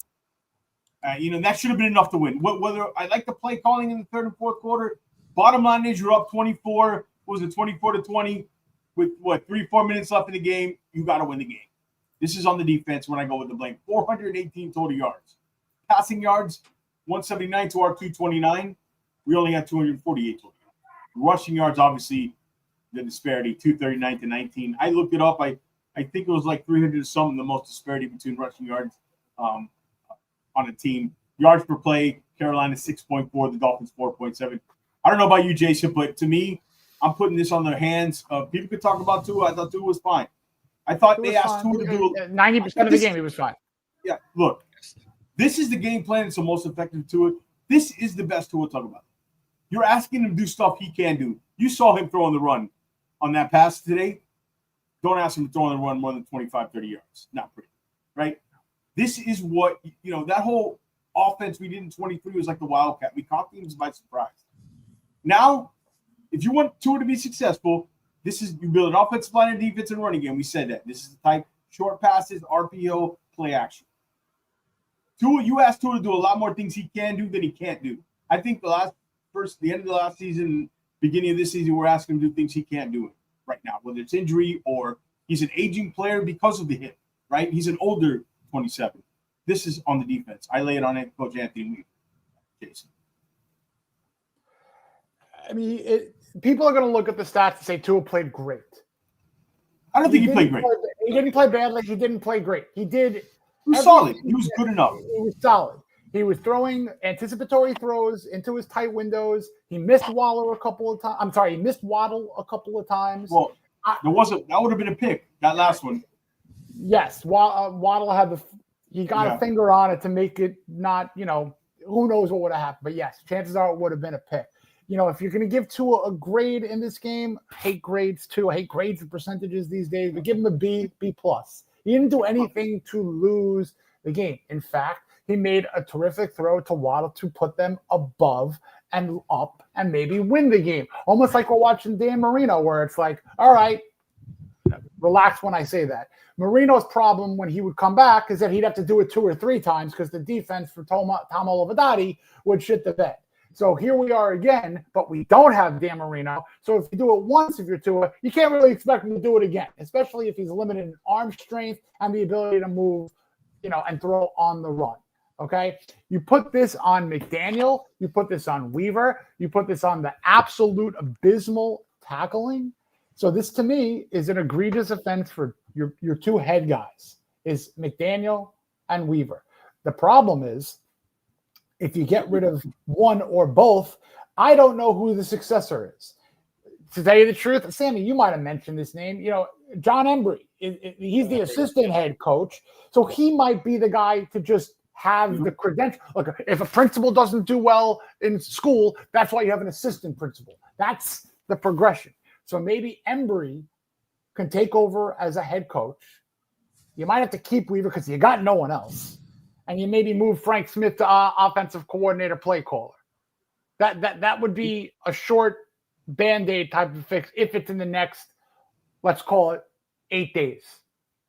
That should have been enough to win. Whether I like the play calling in the third and fourth quarter, bottom line is you're up 24. What was it, 24 to 20 with 3-4 minutes left in the game? You got to win the game. This is on the defense when I go with the blame. 418 total yards. passing yards, 179 to our 229. We only had 248 total. Rushing yards, obviously, the disparity, 239 to 19. I looked it up. I think it was like 300 or something, the most disparity between rushing yards on a team. Yards per play, Carolina 6.4, the Dolphins 4.7. I don't know about you, Jason, but to me, I'm putting this on their hands. People could talk about Tua. I thought Tua was fine. I thought they asked Tua to do 90% of the game. He was fine. Yeah, look, this is the game plan that's the most effective to it. This is the best Tua talk about. You're asking him to do stuff he can do. You saw him throwing the run on that pass today. Don't ask him to throw on the run more than 25, 30 yards. Not pretty, right? This is what, that whole offense we did in 23 was like the Wildcat. We caught teams by surprise. Now, if you want Tua to be successful, you build an offensive line and defense and running game. We said that. This is the type short passes, RPO, play action. You asked Tua to do a lot more things he can do than he can't do. I think the end of the last season, beginning of this season, we're asking him to do things he can't do right now, whether it's injury or he's an aging player because of the hit, right? He's an older 27. This is on the defense. I lay it on Coach Anthony Jason. I mean, people are going to look at the stats and say Tua played great. I don't think he played great. He didn't play badly. He didn't play great. He did. He was solid. He was good enough. He was solid. He was throwing anticipatory throws into his tight windows. He missed Waddle a couple of times. I'm sorry, he missed Waddle a couple of times. Well, that would have been a pick, that last one. Yes, Waddle had he got a finger on it to make it not, who knows what would have happened. But yes, chances are it would have been a pick. If you're going to give Tua a grade in this game, I hate grades too. I hate grades and percentages these days, but give him a B+. He didn't do anything to lose the game. In fact, he made a terrific throw to Waddle to put them above and up and maybe win the game. Almost like we're watching Dan Marino, where it's like, all right, relax when I say that. Marino's problem when he would come back is that he'd have to do it 2 or 3 times because the defense for Tom Olivedati would shit the bed. So here we are again, but we don't have Dan Marino. So if you do it once, if you're Tua, you can't really expect him to do it again, especially if he's limited in arm strength and the ability to move, and throw on the run. Okay, you put this on McDaniel, you put this on Weaver, you put this on the absolute abysmal tackling. So this to me is an egregious offense for your 2 head guys, is McDaniel and Weaver. The problem is if you get rid of one or both, I don't know who the successor is. To tell you the truth, Sammy, you might have mentioned this name. John Embry, he's the assistant head coach, so he might be the guy to just have the credential. Look, if a principal doesn't do well in school, that's why you have an assistant principal. That's the progression. So maybe Embry can take over as a head coach. You might have to keep Weaver because you got no one else. And you maybe move Frank Smith to offensive coordinator, play caller. That would be a short Band-Aid type of fix if it's in the next, let's call it, 8 days.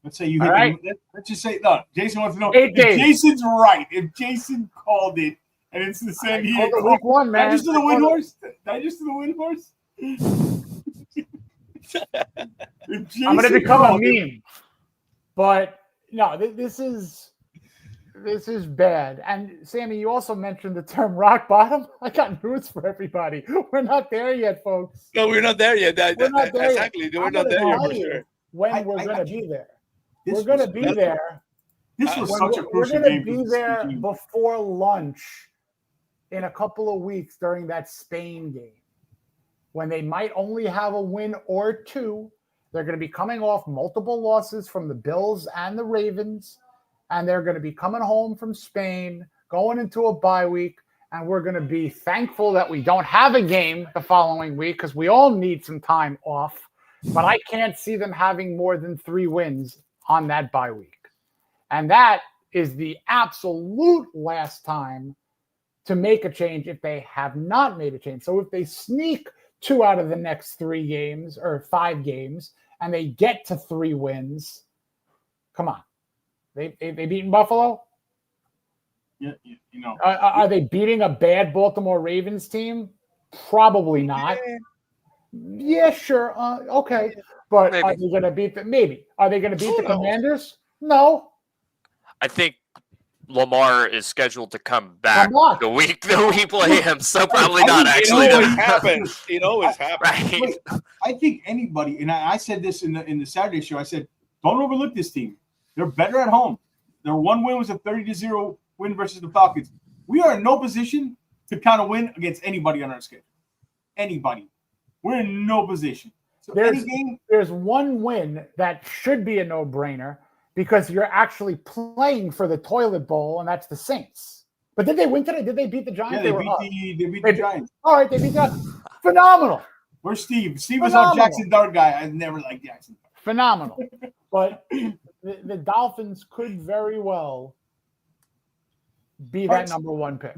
Let's say you hit right? Let's just say, no, Jason wants to know 8 days. Jason's right. If Jason called it and it's the San Diego. Week 1, man. Did I just do the wind horse? Did I just do the wind horse? I'm going to become a meme. But no, this is bad. And Sammy, you also mentioned the term rock bottom. I got news for everybody. We're not there yet, folks. No, we're not there yet. We're not there exactly. yet. We're not there yet for sure. When we're going to be there. We're going to be there. This was such a crucial game. We're going to be there before lunch in a couple of weeks during that Spain game, when they might only have a win or 2. They're going to be coming off multiple losses from the Bills and the Ravens, and they're going to be coming home from Spain, going into a bye week, and we're going to be thankful that we don't have a game the following week because we all need some time off. But I can't see them having more than 3 wins on that bye week. And that is the absolute last time to make a change if they have not made a change. So if they sneak 2 out of the next 3 games or 5 games and they get to 3 wins, come on. They beaten Buffalo? Yeah, Are they beating a bad Baltimore Ravens team? Probably not. Yeah, sure. Okay. But Maybe. Are they going to beat Maybe. Are they going to beat the Commanders? No. I think Lamar is scheduled to come back back. the week we play him, so probably not It actually. always happens. It always happens. Right. Wait, I think anybody, and I said this in the Saturday show. I said, don't overlook this team. They're better at home. Their one win was a 30-0 win versus the Falcons. We are in no position to kind of win against anybody on our schedule. Anybody. We're in no position. So there's one win that should be a no-brainer because you're actually playing for the toilet bowl, and that's the Saints. But did they win today? Did they beat the Giants? Yeah, they beat the Giants. All right, they beat the Giants. Phenomenal. Where's Steve? Steve was our Jackson Dart guy. I never liked Jackson. Phenomenal. But the Dolphins could very well be that number one pick.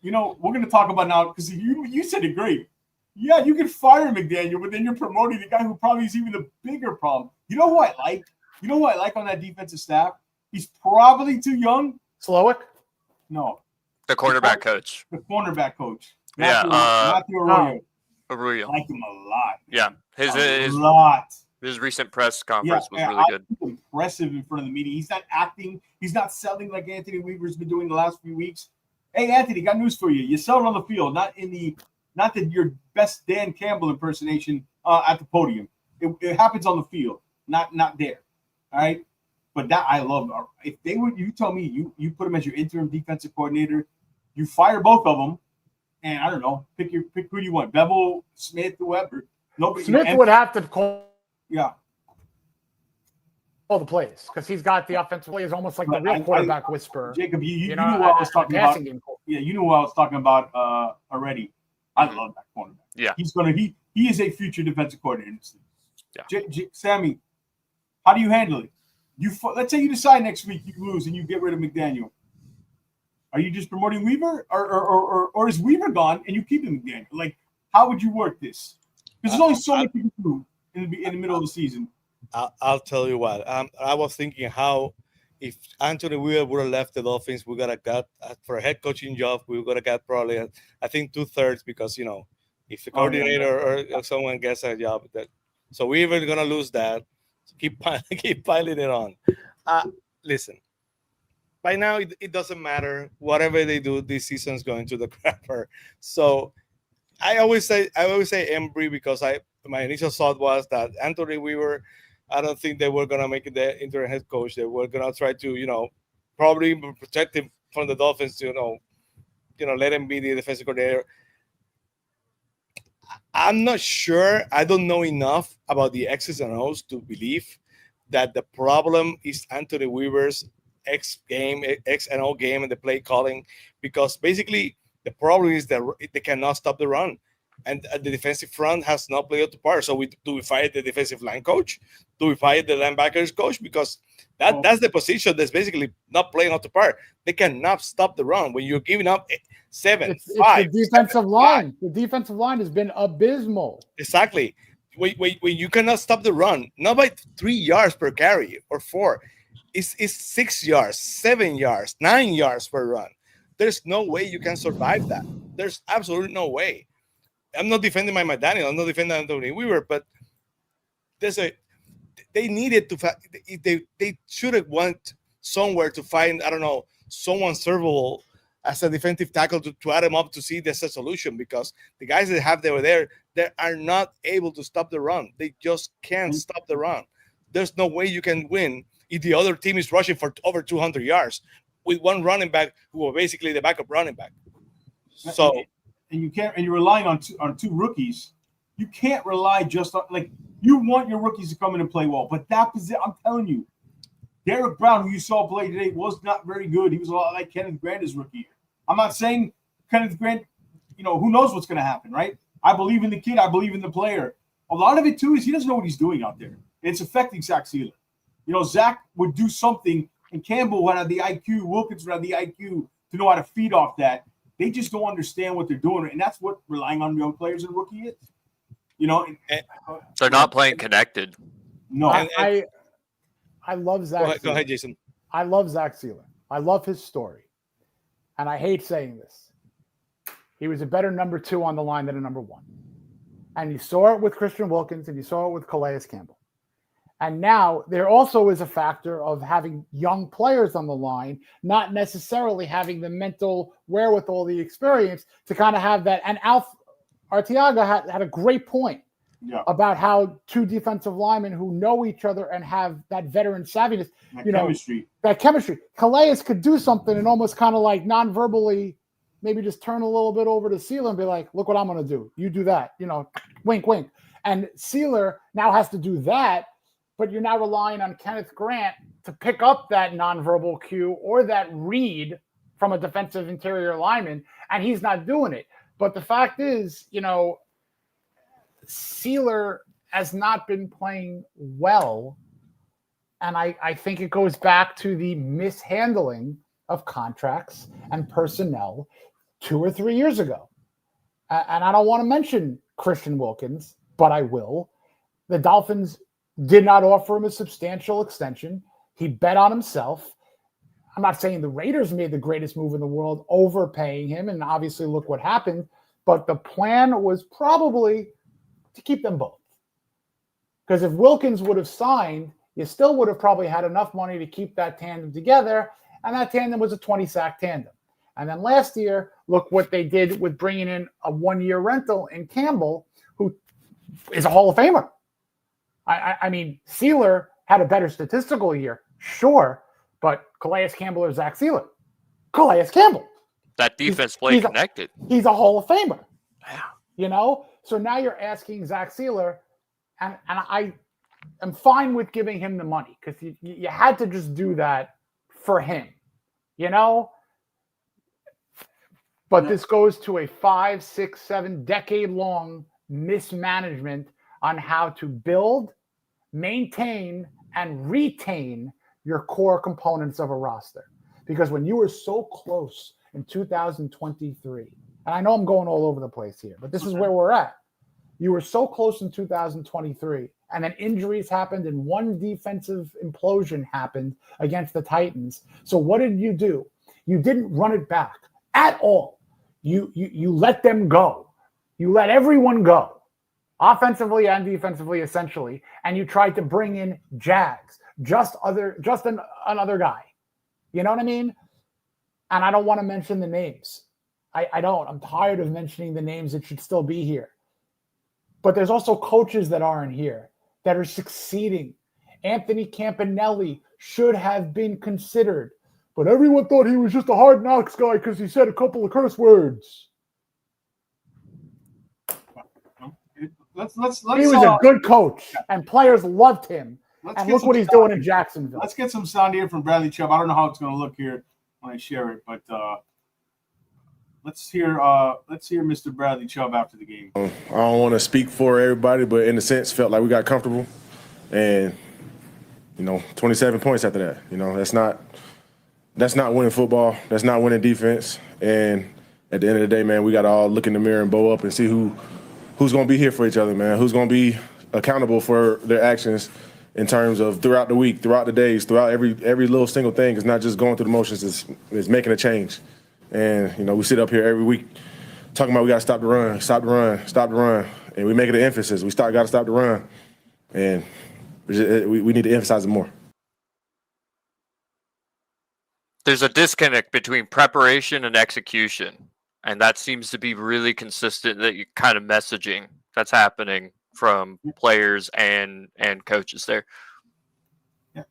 You know, we're going to talk about now because you said it great. Yeah, you can fire McDaniel, but then you're promoting the guy who probably is even the bigger problem. You know who I like? You know who I like on that defensive staff? He's probably too young. Slowick? No. The cornerback coach. The cornerback coach. Matthew Arroyo. Arroyo. I like him a lot. Yeah. His recent press conference was really good. Impressive in front of the media. He's not acting. He's not selling like Anthony Weaver's been doing the last few weeks. Hey, Anthony, got news for you. You sell it on the field, not your best Dan Campbell impersonation at the podium. It happens on the field, not there. All right. But that I love. If they would, you tell me you put him as your interim defensive coordinator, you fire both of them, and I don't know, pick who you want, Bevel, Smith, whoever. Nobody. Smith would have to call. Yeah. All the plays because he's got the offensive plays almost like the real quarterback whisperer. Jacob, you knew what I was talking about. Yeah, you knew what I was talking about already. I love that cornerback. Yeah, he is a future defensive coordinator. Yeah, Sammy, how do you handle it? Let's say you decide next week you lose and you get rid of McDaniel. Are you just promoting Weaver, or is Weaver gone and you keep him McDaniel? Like, how would you work this? Because there's only so many people do in the middle of the season. I'll tell you what. I was thinking how if Anthony Weaver would have left the Dolphins, we got for a head coaching job, we would have got probably I think 2/3 because if the coordinator or someone gets a job, so Weaver's gonna lose that. So keep piling it on. Listen, by now it doesn't matter. Whatever they do, this season's going to the crapper. So I always say Embry because my initial thought was that Anthony Weaver, I don't think they were going to make it the interim head coach. They were going to try to, probably protect him from the Dolphins to, let him be the defensive coordinator. I'm not sure. I don't know enough about the X's and O's to believe that the problem is Anthony Weaver's X and O game and the play calling, because basically the problem is that they cannot stop the run. And the defensive front has not played up to par. So do we fire the defensive line coach? Do we fire the linebackers coach? Because that's the position that's basically not playing up to par. They cannot stop the run. When you're giving up 7, 5. It's the defensive line. The defensive line has been abysmal. Exactly. When you cannot stop the run, not by 3 yards per carry or 4. It's 6 yards, 7 yards, 9 yards per run. There's no way you can survive that. There's absolutely no way. I'm not defending Mike McDaniel. I'm not defending Anthony Weaver, but they needed to. They should have went somewhere to find, I don't know, someone servable as a defensive tackle to add him up to see there's a solution, because the guys that have there they are not able to stop the run. They just can't stop the run. There's no way you can win if the other team is rushing for over 200 yards with one running back who are basically the backup running back. So. And you can't, and you're relying on two rookies. You can't rely just on, like, you want your rookies to come in and play well, but that position, I'm telling you, Derek Brown, who you saw play today, was not very good. He was a lot like Kenneth Grant his rookie year. I'm not saying Kenneth Grant, who knows what's going to happen, right? I believe in the kid. I believe in the player. A lot of it too is he doesn't know what he's doing out there. It's affecting Zach Sealer. Zach would do something, and Campbell would have the IQ. Wilkins would have the IQ to know how to feed off that. They just don't understand what they're doing, and that's what relying on young players and rookie is. They're not playing connected. No, I love Zach. Go ahead, Jason. I love Zach Sealer. I love his story, and I hate saying this. He was a better number 2 on the line than a number 1, and you saw it with Christian Wilkins, and you saw it with Calais Campbell. And now there also is a factor of having young players on the line, not necessarily having the mental wherewithal, the experience to kind of have that. And Alf Arteaga had a great point about how two defensive linemen who know each other and have that veteran savviness, that chemistry. Calais could do something and almost kind of like non-verbally maybe just turn a little bit over to Sealer and be like, look what I'm going to do. You do that, wink, wink. And Sealer now has to do that, but you're now relying on Kenneth Grant to pick up that nonverbal cue or that read from a defensive interior lineman, and he's not doing it. But the fact is, Sealer has not been playing well, and I think it goes back to the mishandling of contracts and personnel 2 or 3 years ago. And I don't want to mention Christian Wilkins, but I will. The Dolphins did not offer him a substantial extension. He bet on himself. I'm not saying the Raiders made the greatest move in the world, overpaying him, and obviously look what happened. But the plan was probably to keep them both. Because if Wilkins would have signed, you still would have probably had enough money to keep that tandem together, and that tandem was a 20-sack tandem. And then last year, look what they did with bringing in a 1-year rental in Campbell, who is a Hall of Famer. I mean, Sealer had a better statistical year, sure, but Calais Campbell or Zach Sealer? Calais Campbell. That defense played connected. He's a Hall of Famer. Yeah. So now you're asking Zach Sealer, and I am fine with giving him the money because you had to just do that for him, But this goes to a 5, 6, 7 decade-long mismanagement on how to build, maintain, and retain your core components of a roster. Because when you were so close in 2023, and I know I'm going all over the place here, but this is where we're at. You were so close in 2023, and then injuries happened and one defensive implosion happened against the Titans. So what did you do? You didn't run it back at all. You let them go. You let everyone go, offensively and defensively, essentially, and you tried to bring in Jags, just another guy. You know what I mean? And I don't want to mention the names. I don't. I'm tired of mentioning the names that should still be here. But there's also coaches that aren't here that are succeeding. Anthony Campanelli should have been considered, but everyone thought he was just a hard knocks guy because he said a couple of curse words. Let's he was a good coach, and players loved him. And look what he's doing in Jacksonville. Let's get some sound here from Bradley Chubb. I don't know how it's going to look here when I share it, but let's hear Mr. Bradley Chubb after the game. I don't want to speak for everybody, but in a sense, felt like we got comfortable, and 27 points after that. That's not winning football. That's not winning defense. And at the end of the day, man, we got to all look in the mirror and bow up and see who's going to be here for each other, man. Who's going to be accountable for their actions in terms of throughout the week, throughout the days, throughout every little single thing. It's not just going through the motions. It's making a change. And, we sit up here every week talking about we got to stop the run. And we make it an emphasis. We got to stop the run. And we need to emphasize it more. There's a disconnect between preparation and execution. And that seems to be really consistent, that kind of messaging that's happening from players and coaches there. Yeah.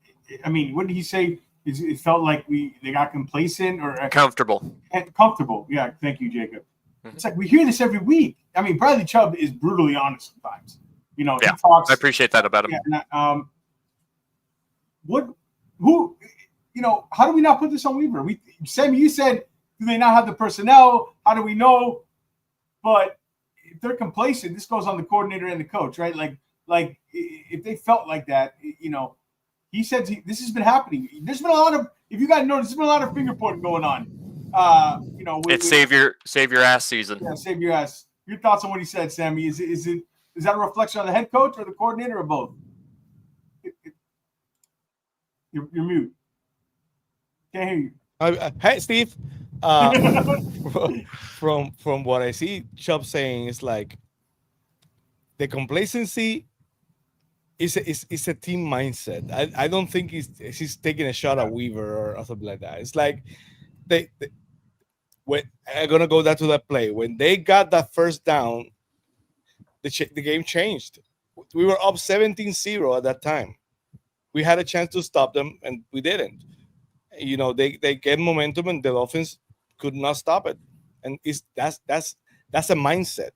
I mean, what did he say? It felt like they got complacent or comfortable. Comfortable. Yeah. Thank you, Jacob. Mm-hmm. It's like we hear this every week. I mean, Bradley Chubb is brutally honest sometimes. He talks. I appreciate that about him. Yeah, how do we not put this on Weaver? Sammy, you said, do they not have the personnel? How do we know? But if they're complacent, this goes on the coordinator and the coach, right? Like if they felt like that, he said this has been happening. There's been a lot of, if you guys notice, there's been a lot of finger pointing going on. It's save your ass season. Yeah, save your ass. Your thoughts on what he said, Sammy? Is that a reflection on the head coach or the coordinator or both? You're mute. Can't hear you. Hey, Steve. From what I see, Chubb saying is like the complacency it's a team mindset. I don't think he's taking a shot at Weaver or something like that. It's like they when I'm gonna go back to that play when they got that first down, the game changed. We were up 17-0 at that time. We had a chance to stop them, and we didn't. They get momentum, and the Dolphins could not stop it. And that's a mindset.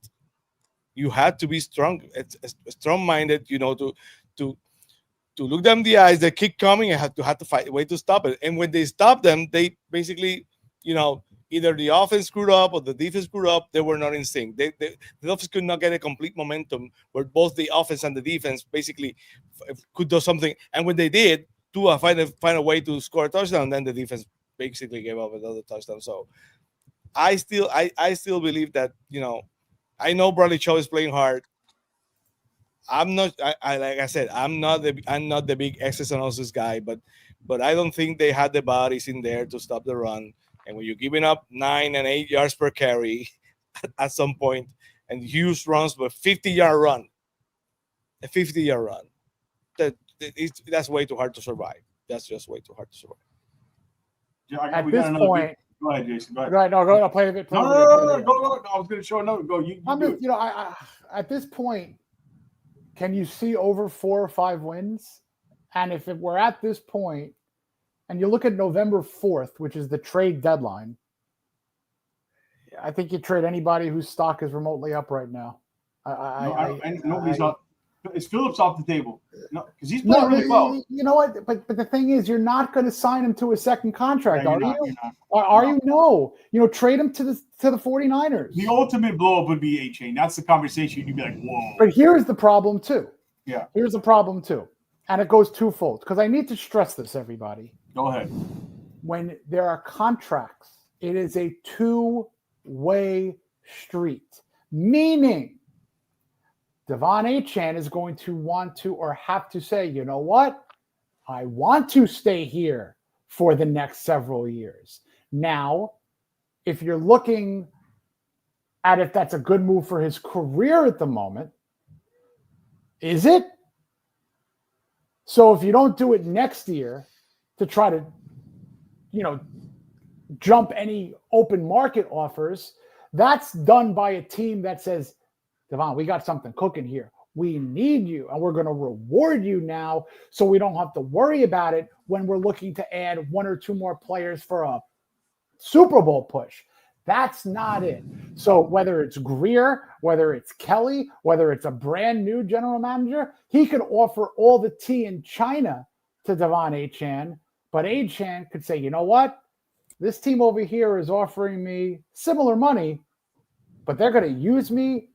You had to be strong, strong-minded, to look them in the eyes. They keep coming and have to fight a way to stop it. And when they stop them, they basically, either the offense screwed up or the defense screwed up. They were not in sync. The Dolphins could not get a complete momentum where both the offense and the defense basically could do something. And when they did, Tua find a way to score a touchdown, then the defense basically gave up another touchdown. So I still believe that, I know Bradley Chubb is playing hard. I'm not. Like I said, I'm not the big X's and O's guy, but I don't think they had the bodies in there to stop the run. And when you're giving up 9 and 8 yards per carry at some point, and huge runs, but 50-yard run, that's way too hard to survive. That's just way too hard to survive. At this point, go ahead, Jason. Go ahead. Right, no, go ahead. Play a bit. No, go. I was going to show another. Go. I at this point, can you see over 4 or 5 wins? And if we're at this point, and you look at November 4th, which is the trade deadline, I think you trade anybody whose stock is remotely up right now. Nobody's up. Is Phillips off the table? No, because he's playing really well. You know what? But the thing is, you're not going to sign him to a second contract, are you? Are you? No. Trade him to the 49ers. The ultimate blow up would be A-Chain. That's the conversation. You'd be like, whoa. But here's the problem too. Yeah. Here's the problem too, and it goes twofold because I need to stress this, everybody. Go ahead. When there are contracts, it is a two-way street, meaning Devon Achane is going to want to or have to say, you know what? I want to stay here for the next several years. Now, if you're looking at if that's a good move for his career at the moment, is it? So if you don't do it next year to try to, jump any open market offers, that's done by a team that says, Devon, we got something cooking here. We need you, and we're going to reward you now so we don't have to worry about it when we're looking to add 1 or 2 more players for a Super Bowl push. That's not it. So whether it's Greer, whether it's Kelly, whether it's a brand new general manager, he could offer all the tea in China to Devon Achane, but Achane could say, you know what? This team over here is offering me similar money, but they're going to use me,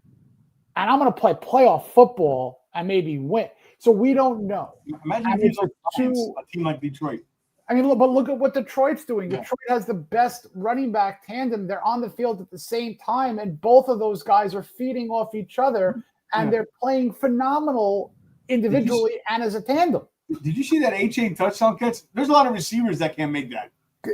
and I'm going to play playoff football and maybe win. So we don't know. Imagine if a team like Detroit. But look at what Detroit's doing. Yeah. Detroit has the best running back tandem. They're on the field at the same time, and both of those guys are feeding off each other, and they're playing phenomenal individually and as a tandem. Did you see that A-Chain touchdown catch? There's a lot of receivers that can't make that.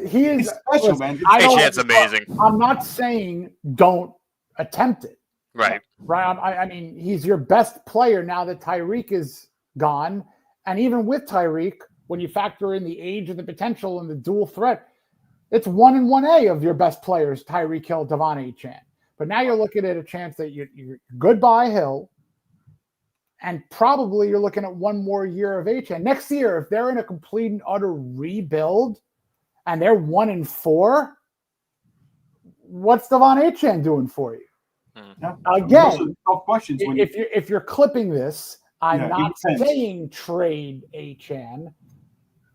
He is special, man. A-Chain's amazing. I'm not saying don't attempt it. Right. I mean, he's your best player now that Tyreek is gone. And even with Tyreek, when you factor in the age and the potential and the dual threat, it's 1 and 1A of your best players, Tyreek Hill, Devon Achane. But now you're looking at a chance that you're goodbye Hill, and probably you're looking at 1 more year of Achane. Next year, if they're in a complete and utter rebuild and they're 1 and 4, what's Devon Achane doing for you? Again, tough questions. If you're clipping this, I'm not saying trade Achane,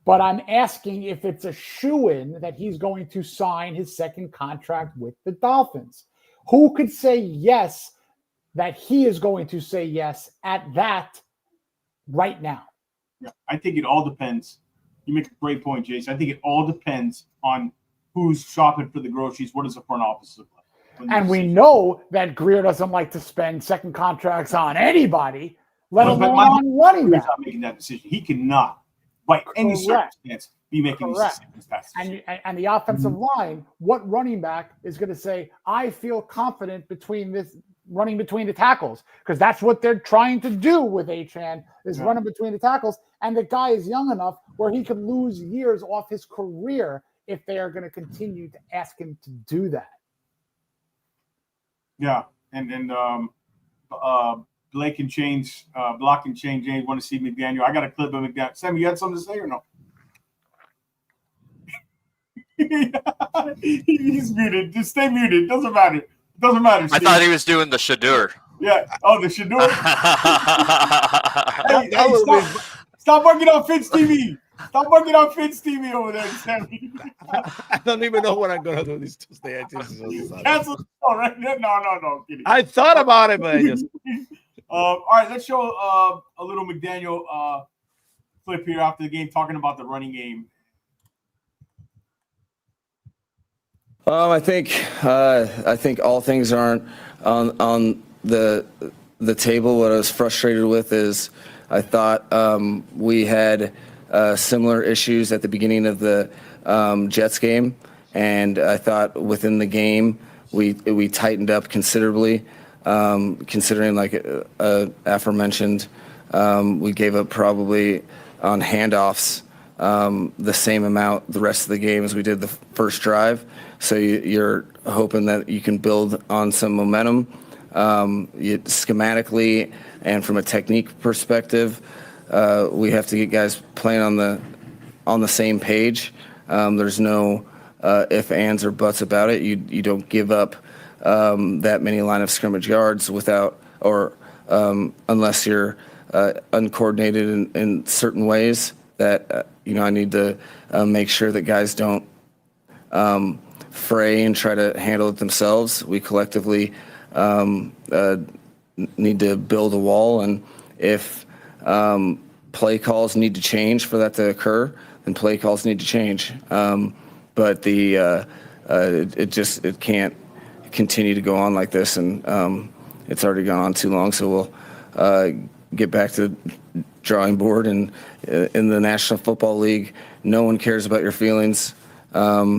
but I'm asking if it's a shoo-in that he's going to sign his second contract with the Dolphins. Who could say yes that he is going to say yes at that right now? Yeah, I think it all depends. You make a great point, Jason. I think it all depends on who's shopping for the groceries. What does the front office look like? And we know that Greer doesn't like to spend second contracts on anybody, let alone on running back. He's not making that decision. He cannot, by any circumstance, be making these decisions. And the offensive line, what running back is going to say, I feel confident between running between the tackles, because that's what they're trying to do with Achane is running between the tackles. And the guy is young enough where he could lose years off his career if they are going to continue to ask him to do that. Yeah, and Blake and Chains, Block and Chain James want to see McDaniel. I got a clip of McDaniel. Sam, you had something to say or no? He's muted. Just stay muted. Doesn't matter. Doesn't matter. I thought he was doing the shadur. Yeah. Oh, the shadur. Hey, stop working on Fitz TV. Stop working on Fitz TV over there, Sammy. I don't even know what I'm gonna do this Tuesday. Cancel the show, right? No. Kidding. I thought about it, but I just. All right, let's show a little McDaniel clip here after the game, talking about the running game. I think all things aren't on the table. What I was frustrated with is I thought we had similar issues at the beginning of the Jets game, and I thought within the game we tightened up considerably, considering like aforementioned, we gave up probably on handoffs the same amount the rest of the game as we did the first drive. So you're hoping that you can build on some momentum. Schematically and from a technique perspective, we have to get guys playing on the same page. There's no ifs, ands, or buts about it. You don't give up that many line of scrimmage yards without or unless you're uncoordinated in certain ways. That I need to make sure that guys don't fray and try to handle it themselves. We collectively need to build a wall, and if play calls need to change for that to occur, then play calls need to change. But it can't continue to go on like this, and it's already gone on too long. So we'll get back to the drawing board. And in the National Football League, no one cares about your feelings. You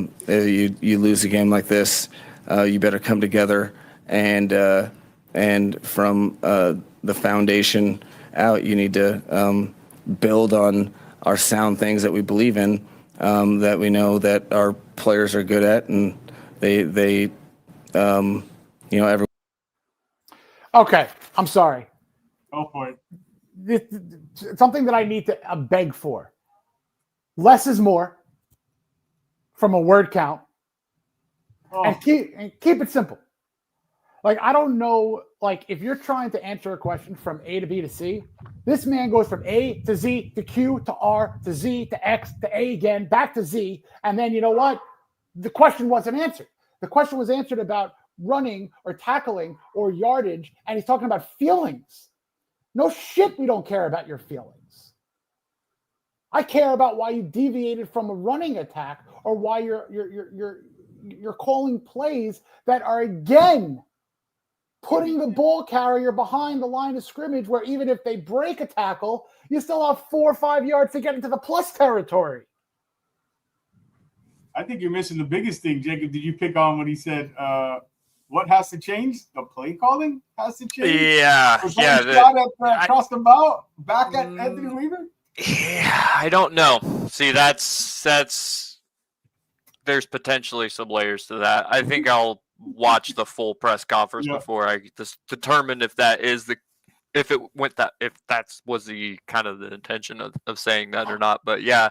lose a game like this, you better come together and from the foundation out, you need to build on our sound things that we believe in, that we know that our players are good at, and they every. Okay, I'm sorry. Go for it. Something that I need to beg for. Less is more from a word count. And keep it simple. Like, I don't know, like, if you're trying to answer a question from A to B to C, this man goes from A to Z to Q to R to Z to X to A again, back to Z, and then you know what? The question wasn't answered. The question was answered about running or tackling or yardage, and he's talking about feelings. No shit, we don't care about your feelings. I care about why you deviated from a running attack, or why you're calling plays that are again putting the ball carrier behind the line of scrimmage, where even if they break a tackle, you still have 4 or 5 yards to get into the plus territory. I think you're missing the biggest thing, Jacob. Did you pick on when he said, what has to change? The play calling has to change? Yeah. Across the bow, back at Anthony Weaver? Yeah, I don't know. See, that's there's potentially some layers to that. I think I'll watch the full press conference before I just determine if that was the kind of the intention of saying that or not. But yeah,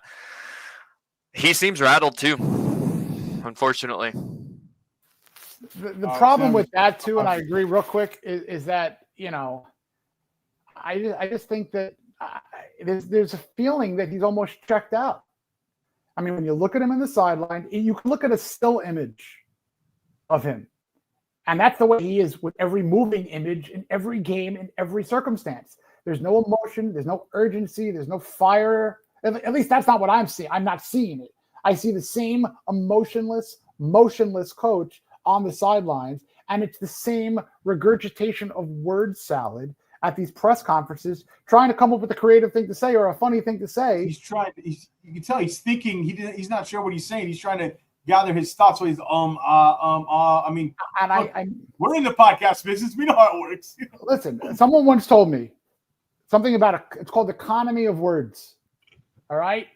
he seems rattled too, unfortunately. The problem with that too, and I agree real quick, is that, I just think that there's a feeling that he's almost checked out. I mean, when you look at him in the sideline, you can look at a still image of him. And that's the way he is with every moving image in every game, in every circumstance. There's no emotion. There's no urgency. There's no fire. At least that's not what I'm seeing. I'm not seeing it. I see the same motionless coach on the sidelines, and it's the same regurgitation of word salad at these press conferences, trying to come up with a creative thing to say or a funny thing to say. You can tell he's thinking. He's not sure what he's saying. He's trying to gather his thoughts. So he's I mean, And look, I we're in the podcast business. We know how it works. listen. Someone once told me something about it's called economy of words. All right,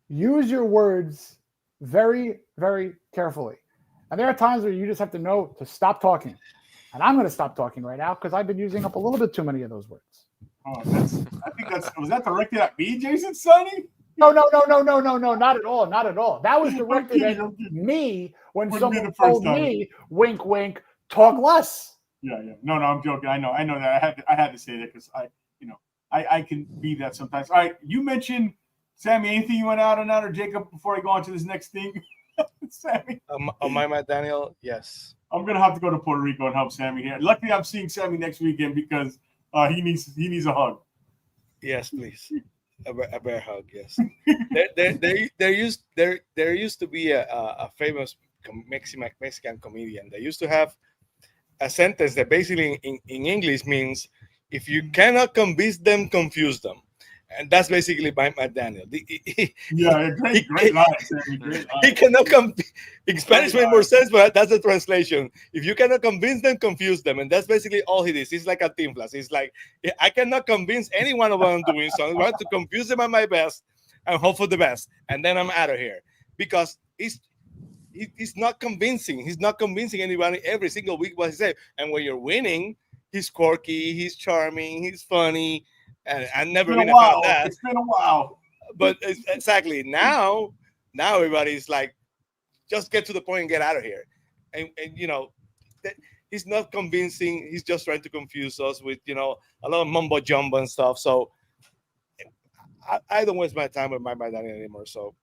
use your words very, very carefully. And there are times where you just have to know to stop talking. And I'm going to stop talking right now because I've been using up a little bit too many of those words. Oh, was that directed at me, Jason Sonny? No, not at all. Not at all. That was directed at me when someone told me, wink, wink, talk less. Yeah. No, I'm joking. I know that. I had to say that because I can be that sometimes. All right, you mentioned Sammy. Anything you want to add on that, or Jacob, before I go on to this next thing? Sammy. On my Matt Daniel, yes. I'm gonna have to go to Puerto Rico and help Sammy here. Luckily, I'm seeing Sammy next weekend because he needs a hug. Yes, please. A bear hug. Yes. there used to be a famous Mexican comedian. They used to have a sentence that basically in English means, if you cannot convince them, confuse them. And that's basically by Matt Daniel. Great line, Sammy. Great line. He cannot in Spanish made more sense, but that's the translation. If you cannot convince them, confuse them. And that's basically all he is. He's like a Tinflas. He's like, I cannot convince anyone of what I'm doing, so I want to confuse them at my best and hope for the best. And then I'm out of here. Because he's not convincing. He's not convincing anybody every single week what he said. And when you're winning, he's quirky, he's charming, he's funny. And I've never been about that. It's been a while. But exactly now everybody's like, just get to the point and get out of here. And he's not convincing. He's just trying to confuse us with, a lot of mumbo jumbo and stuff. So I don't waste my time with my Daniel anymore. So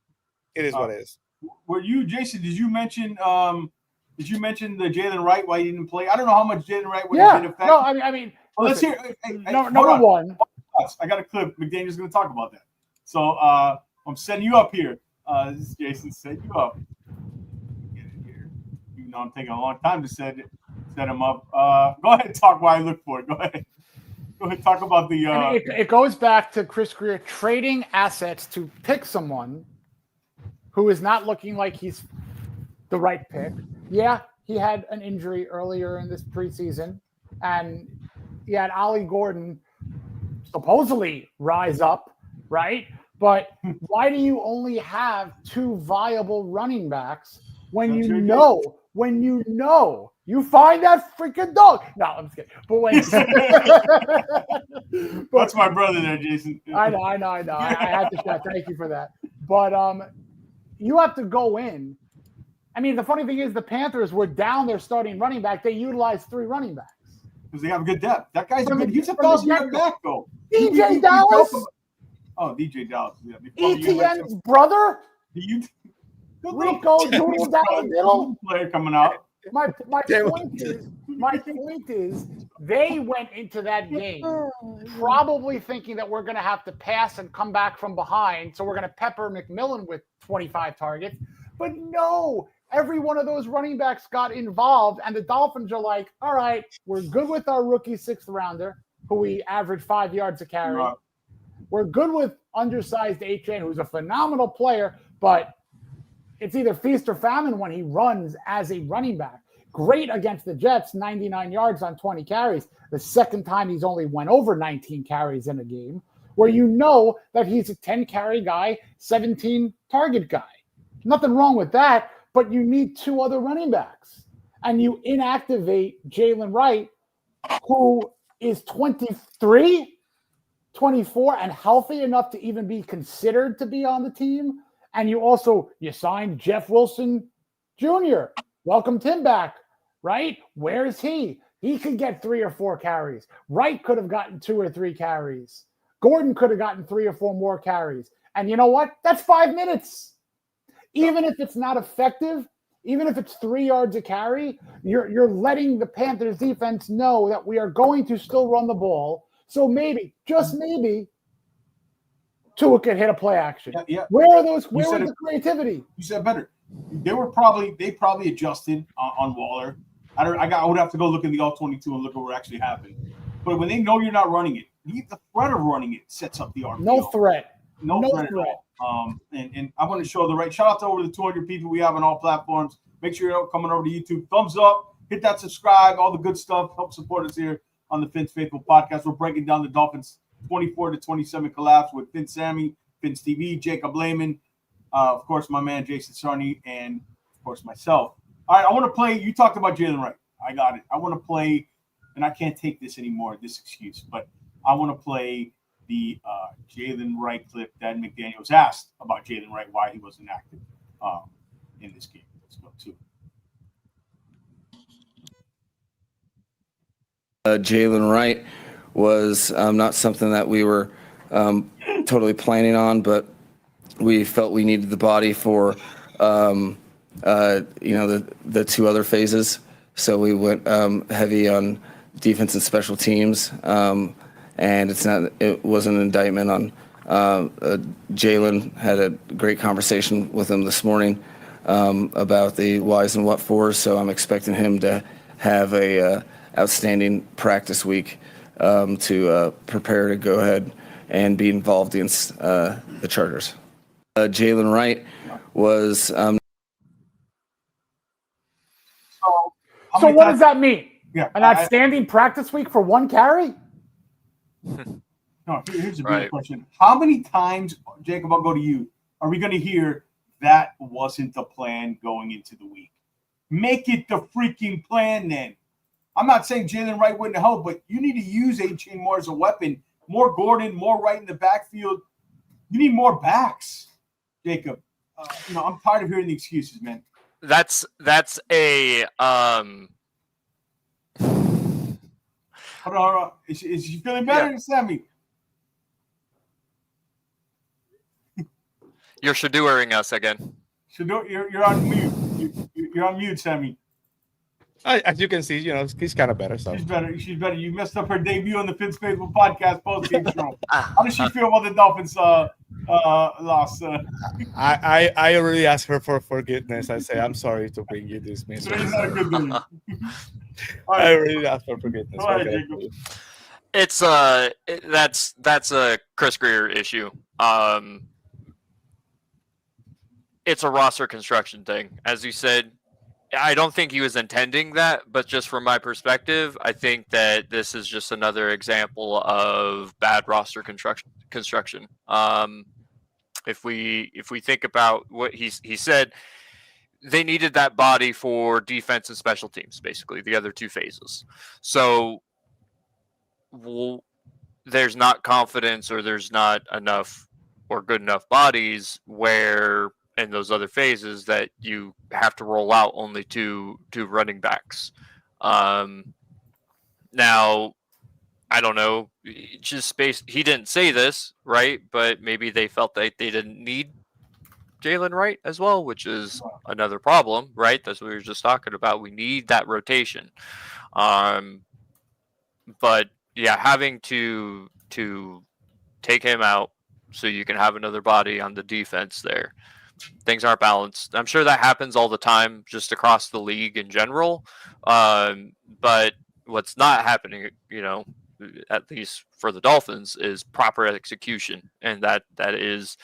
it is what it is. Were you, Jason, did you mention the Jaylen Wright, why he didn't play? I don't know how much Jaylen Wright would have been affected. No, I mean, well, let's hear. Number one. I got a clip. McDaniel's going to talk about that. So I'm setting you up here. This is Jason setting you up. Get it here. Even though I'm taking a long time to set him up. Go ahead and talk while I look for it. Go ahead. Talk about the. It goes back to Chris Greer trading assets to pick someone who is not looking like he's the right pick. Yeah, he had an injury earlier in this preseason, and he had Ollie Gordon supposedly rise up, right? But why do you only have two viable running backs when you find that freaking dog? No, I'm just kidding. But when that's my brother there, Jason. I know. I had to shout. Thank you for that. But you have to go in. I mean, the funny thing is the Panthers were down their starting running back. They utilized 3 running backs. Because they have good depth. That guy's he's a 1,000-yard back, though. DJ Dallas? Oh, DJ Dallas. Yeah. ETN's brother? Rico Doodle down the middle? Player coming out. My point is, they went into that game probably thinking that we're going to have to pass and come back from behind, so we're going to pepper McMillan with 25 targets. But no, every one of those running backs got involved, and the Dolphins are like, all right, we're good with our rookie 6th rounder, who we average 5 yards a carry. Right. We're good with undersized HN, who's a phenomenal player, but it's either feast or famine when he runs as a running back. Great against the Jets, 99 yards on 20 carries. The second time he's only went over 19 carries in a game, where you know that he's a 10-carry guy, 17-target guy. Nothing wrong with that, but you need 2 other running backs. And you inactivate Jaylen Wright, who is 23, 24, and healthy enough to even be considered to be on the team. And you signed Jeff Wilson Jr. Welcomed him back, right? Where's he? He could get 3 or 4 carries. Wright could have gotten 2 or 3 carries. Gordon could have gotten 3 or 4 more carries. And you know what? That's 5 minutes. Even if it's not effective, even if it's 3 yards a carry, you're letting the Panthers defense know that we are going to still run the ball. So maybe, just maybe, Tua could hit a play action. Yeah. Where was the creativity? You said better. They probably adjusted on Waller. I would have to go look in the all-22 and look at what actually happened. But when they know you're not running it, the threat of running it sets up the RPO. No threat. No threat at all. And I want to show the right. Shout out to over the 200 people we have on all platforms. Make sure you're coming over to YouTube. Thumbs up, hit that subscribe, all the good stuff. Help support us here on the Finn's Faithful podcast. We're breaking down the Dolphins 24-27 collapse with Finn Sammy, Finn's TV, Jacob Lehman, of course, my man Jason Sarney, and of course myself. All right, I want to play. You talked about Jaylen Wright. I got it. I want to play, and I can't take this anymore, this excuse, but I want to play the Jaylen Wright clip that McDaniel was asked about Jaylen Wright, why he wasn't active in this game. Let's go to it. Jaylen Wright was not something that we were totally planning on, but we felt we needed the body for the two other phases. So we went heavy on defense and special teams, and it wasn't an indictment on Jaylen. Had a great conversation with him this morning about the whys and what fors. So I'm expecting him to have a outstanding practice week to prepare to go ahead and be involved against the Chargers. Jaylen Wright was. So what does that mean? Yeah, An outstanding practice week for one carry? No, here's a big question. How many times, Jacob, I'll go to you, are we going to hear that wasn't the plan going into the week? Make it the freaking plan then. I'm not saying Jaylen Wright wouldn't help, but you need to use A-Chain more as a weapon. More Gordon, more Wright in the backfield. You need more backs, Jacob. I'm tired of hearing the excuses, man. That's a Hold on. Is she feeling better, Sammy? You're shadooing us again. You're on mute. You're on mute, Sammy. As you can see, he's kind of better. So She's better. You messed up her debut on the Finn's Faithful podcast post-game show. How does she feel about the Dolphins loss? I already asked her for forgiveness. I say I'm sorry to bring you this message. Today's not a good day. I already asked for forgiveness. All right, Jacob. It's that's a Chris Greer issue. It's a roster construction thing, as you said. I don't think he was intending that, but just from my perspective, I think that this is just another example of bad roster construction. If we think about what he said, they needed that body for defense and special teams, basically the other two phases. So there's not confidence, or there's not enough or good enough bodies where in those other phases that you have to roll out only two running backs. Now, I don't know, just space. He didn't say this, right? But maybe they felt that they didn't need Jaylen Wright as well, which is another problem, right? That's what we were just talking about. We need that rotation. But yeah, having to take him out so you can have another body on the defense there. Things aren't balanced. I'm sure that happens all the time, just across the league in general. But what's not happening, at least for the Dolphins, is proper execution, and that is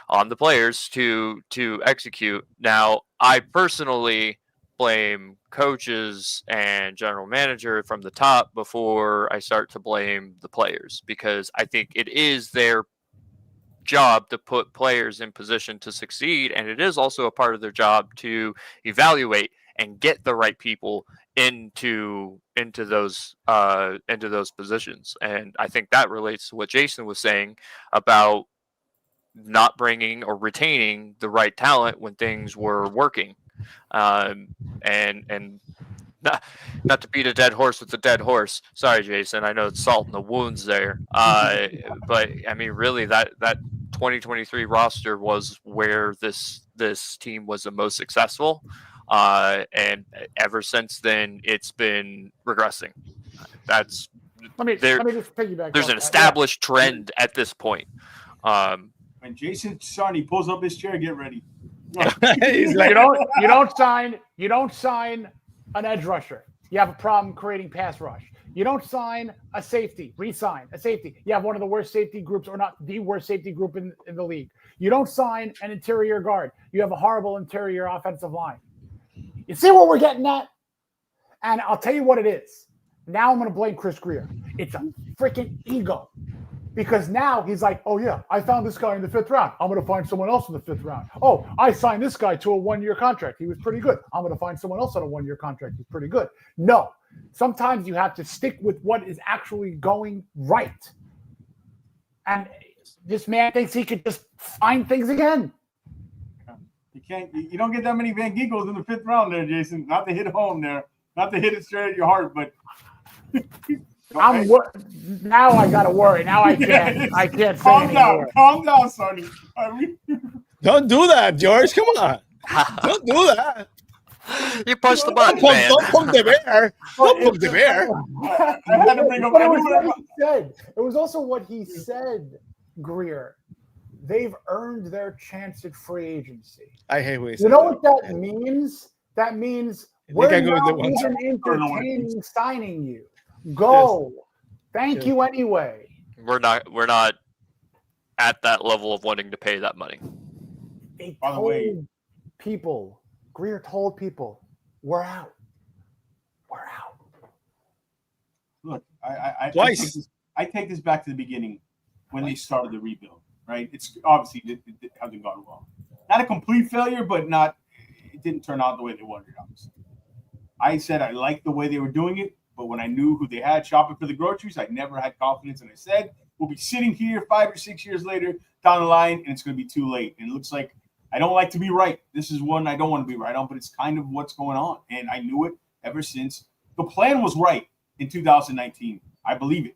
on the players to execute. Now, I personally blame coaches and general manager from the top before I start to blame the players, because I think it is their job to put players in position to succeed, and it is also a part of their job to evaluate and get the right people into those positions. And I think that relates to what Jason was saying about not bringing or retaining the right talent when things were working, and not to beat a dead horse with a dead horse. Sorry, Jason. I know it's salt in the wounds there. But I mean, really, that 2023 roster was where this team was the most successful. And ever since then, it's been regressing. Let me just piggyback. There's an established trend at this point. When Jason Sarney pulls up his chair, get ready. He's like, you don't sign an edge rusher. You have a problem creating pass rush. You don't sign a safety, re-sign a safety. You have one of the worst safety groups, or not the worst safety group in the league. You don't sign an interior guard. You have a horrible interior offensive line. You see what we're getting at? And I'll tell you what it is. Now I'm going to blame Chris Grier. It's a freaking ego. Because now he's like, oh, yeah, I found this guy in the 5th round. I'm going to find someone else in the 5th round. Oh, I signed this guy to a 1-year contract. He was pretty good. I'm going to find someone else on a 1-year contract who's pretty good. No. Sometimes you have to stick with what is actually going right. And this man thinks he could just find things again. You don't get that many Van Giegels in the 5th round there, Jason. Not to hit home there. Not to hit it straight at your heart, but now I gotta worry. Now I can't. I can't say anymore. Calm down, Sonny. Don't do that, George. Come on. Don't do that. You punched the button, man. Don't poke the bear. Don't poke the bear. I had to bring up. It was also what he said, Grier. They've earned their chance at free agency. I hate what you know what that means? That means we're not even entertaining signing you. Go. Yes. Thank you anyway. We're not at that level of wanting to pay that money. They told people, Grier told people, we're out. We're out. Look, I take this back to the beginning when they started the rebuild, right? It's obviously it hasn't gone well. Not a complete failure, but it didn't turn out the way they wanted, obviously. I said I liked the way they were doing it. But when I knew who they had shopping for the groceries, I never had confidence. And I said, we'll be sitting here 5 or 6 years later down the line, and it's going to be too late. And it looks like I don't like to be right. This is one I don't want to be right on, but it's kind of what's going on. And I knew it ever since. The plan was right in 2019. I believe it.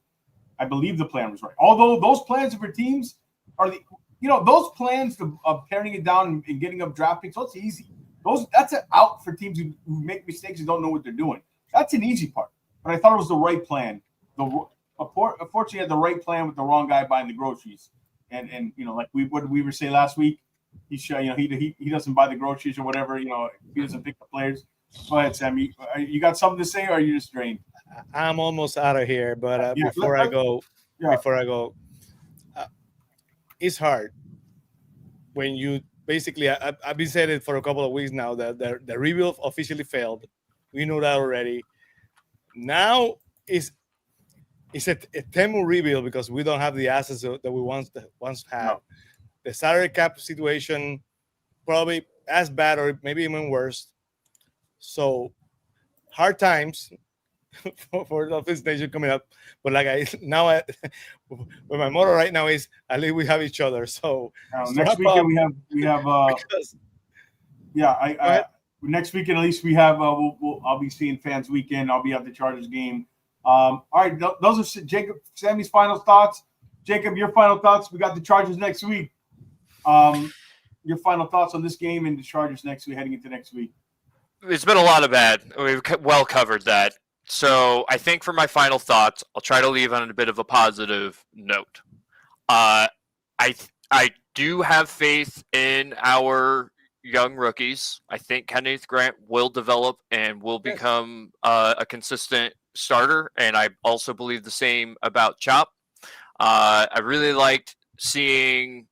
I believe the plan was right. Although those plans for teams are those plans of tearing it down and getting up draft picks, that's easy. That's an out for teams who make mistakes and don't know what they're doing. That's an easy part. But I thought it was the right plan. Unfortunately, I had the right plan with the wrong guy buying the groceries. And like what did Weaver say last week? He doesn't buy the groceries or whatever. He doesn't pick the players. Go ahead, Sammy. You got something to say, or are you just drained? I'm almost out of here. But before I go, it's hard when you basically. I've been saying it for a couple of weeks now that the rebuild officially failed. We know that already. Now it's a Temu rebuild because we don't have the assets that we once had. No. The salary cap situation probably as bad or maybe even worse. So hard times for Dolphins Nation coming up. But with my motto right now is at least we have each other. So next weekend we have next weekend, at least we have. I'll be seeing Fans Weekend. I'll be at the Chargers game. All right, those are Sammy's final thoughts. Jacob, your final thoughts. We got the Chargers next week. Your final thoughts on this game and the Chargers next week, heading into next week. It's been a lot of bad. We've well covered that. So I think for my final thoughts, I'll try to leave on a bit of a positive note. I do have faith in our young rookies. I think Kenneth Grant will develop and will become a consistent starter, and I also believe the same about Chop. I really liked seeing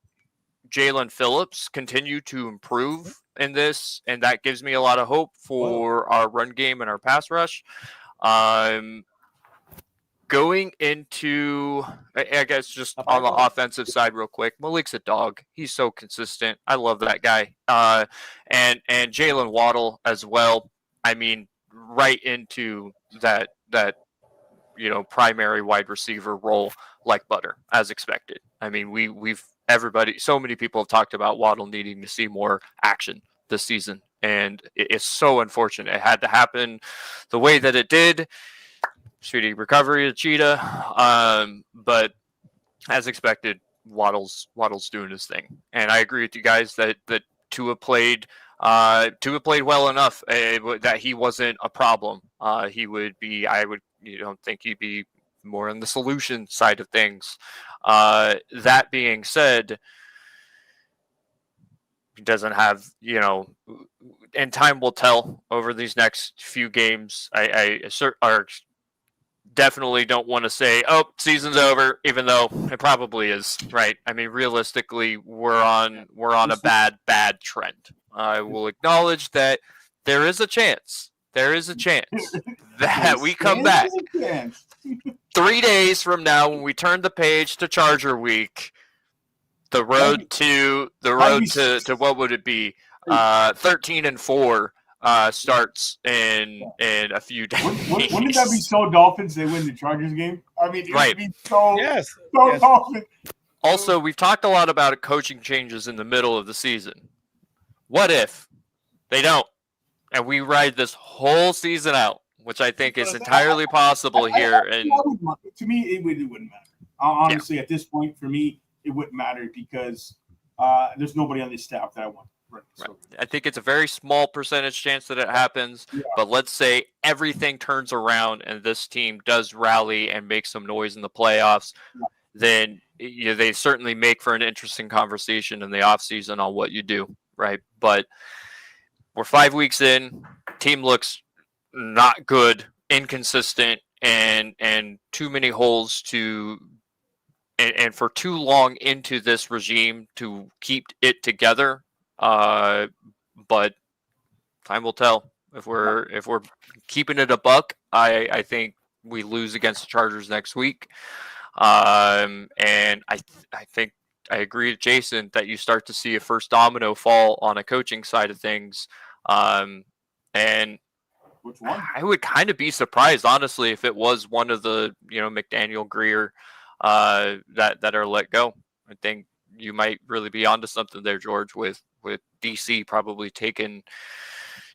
Jalen Phillips continue to improve in this, and that gives me a lot of hope for our run game and our pass rush. Going into, I guess, just on the offensive side real quick, Malik's a dog. He's so consistent. I love that guy. And Jaylen Waddle as well. I mean, right into that primary wide receiver role like butter, as expected. I mean, so many people have talked about Waddle needing to see more action this season, and it's so unfortunate it had to happen the way that it did. Speedy recovery of Cheetah, but as expected, Waddle's doing his thing, and I agree with you guys that Tua played well enough that he wasn't a problem. He would be. I would think he'd be more on the solution side of things. That being said, he doesn't have, and time will tell over these next few games. definitely don't want to say, "Oh, season's over," even though it probably is. Right? I mean, realistically, we're on a bad trend. I will acknowledge that there is a chance. There is a chance that we come back 3 days from now when we turn the page to Charger Week. The road to what would it be? 13-4 starts in a few days. Wouldn't that be so Dolphins? They win the Chargers game. I mean, it would be so Yes. Dolphins. Also, we've talked a lot about coaching changes in the middle of the season. What if they don't, and we ride this whole season out, which I think is entirely possible here? And to me, it wouldn't matter. Honestly, at this point, for me, it wouldn't matter because there's nobody on this staff that I want. Right. I think it's a very small percentage chance that it happens, but let's say everything turns around and this team does rally and make some noise in the playoffs, then they certainly make for an interesting conversation in the offseason on what you do, right? But we're 5 weeks in, team looks not good, inconsistent, and too many holes and for too long into this regime to keep it together. But time will tell. If we're keeping it a buck, I think we lose against the Chargers next week. And I think I agree with Jason that you start to see a first domino fall on a coaching side of things. And which one? I would kind of be surprised, honestly, if it was one of the McDaniel, Greer that are let go. I think you might really be onto something there, George, with DC probably taking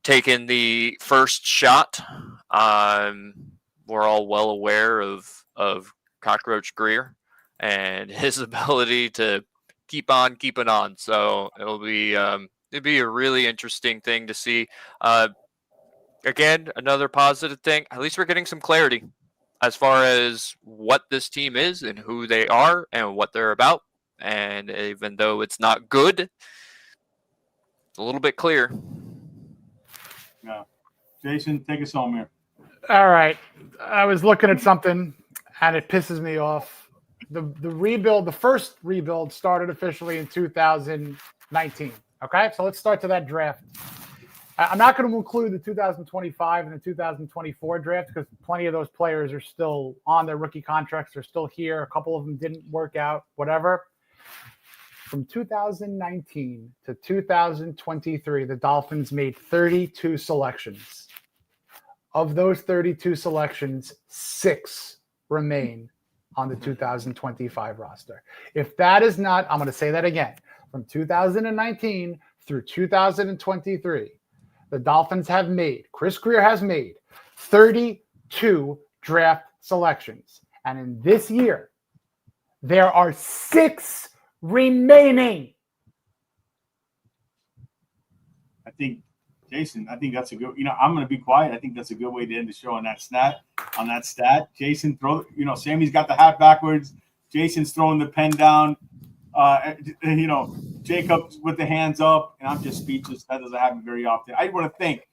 the first shot. We're all well aware of Cockroach Greer and his ability to keep on keeping on. So it'd be a really interesting thing to see. Again, another positive thing. At least we're getting some clarity as far as what this team is and who they are and what they're about. And even though it's not good, it's a little bit clear. Yeah. Jason, take us home here. All right. I was looking at something, and it pisses me off. The rebuild, the first rebuild, started officially in 2019. Okay? So let's start to that draft. I'm not going to include the 2025 and the 2024 draft because plenty of those players are still on their rookie contracts. They're still here. A couple of them didn't work out, whatever. From 2019 to 2023, the Dolphins made 32 selections. Of those 32 selections, 6 remain on the 2025 roster. If that is not, I'm going to say that again. From 2019 through 2023, the Dolphins have made, Chris Greer has made 32 draft selections. And in this year, there are 6 remaining. I think, Jason, that's a good, I'm going to be quiet. I think that's a good way to end the show on that stat. Jason, Sammy's got the hat backwards. Jason's throwing the pen down. Jacob with the hands up, and I'm just speechless. That doesn't happen very often. I want to thank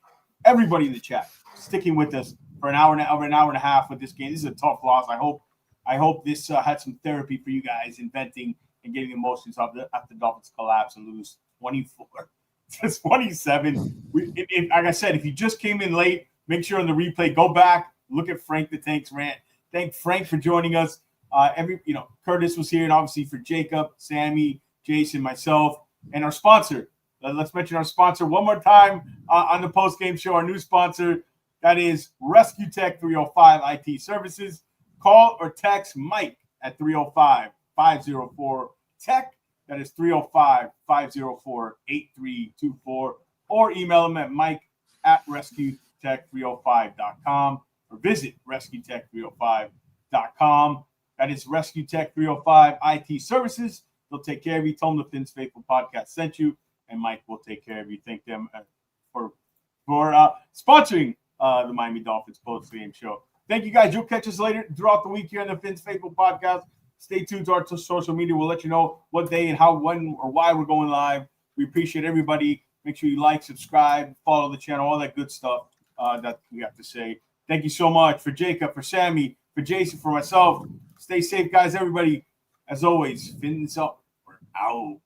everybody in the chat sticking with us for an hour and a half with this game. This is a tough loss. I hope this had some therapy for you guys in venting and getting emotions off after the Dolphins collapse and lose 24 to 27. Like I said, if you just came in late, make sure on the replay, go back, look at Frank the Tank's rant. Thank Frank for joining us. Curtis was here, and obviously for Jacob, Sammy, Jason, myself, and our sponsor. Let's mention our sponsor one more time on the post-game show. Our new sponsor, that is Rescue Tech 305 IT Services. Call or text Mike at 305-504-TECH. That is 305-504-8324. Or email him at mike@rescuetech305.com or visit rescuetech305.com. That is Rescue Tech 305 IT Services. They'll take care of you. Tell them the Finn's Faithful Podcast sent you, and Mike will take care of you. Thank them for sponsoring the Miami Dolphins post-game show. Thank you, guys. You'll catch us later throughout the week here on the Finn's Faithful Podcast. Stay tuned to our social media. We'll let you know what day and how, when, or why we're going live. We appreciate everybody. Make sure you like, subscribe, follow the channel, all that good stuff that we have to say. Thank you so much for Jacob, for Sammy, For Jason, for myself, stay safe, guys. Everybody, as always, fins up. We're out.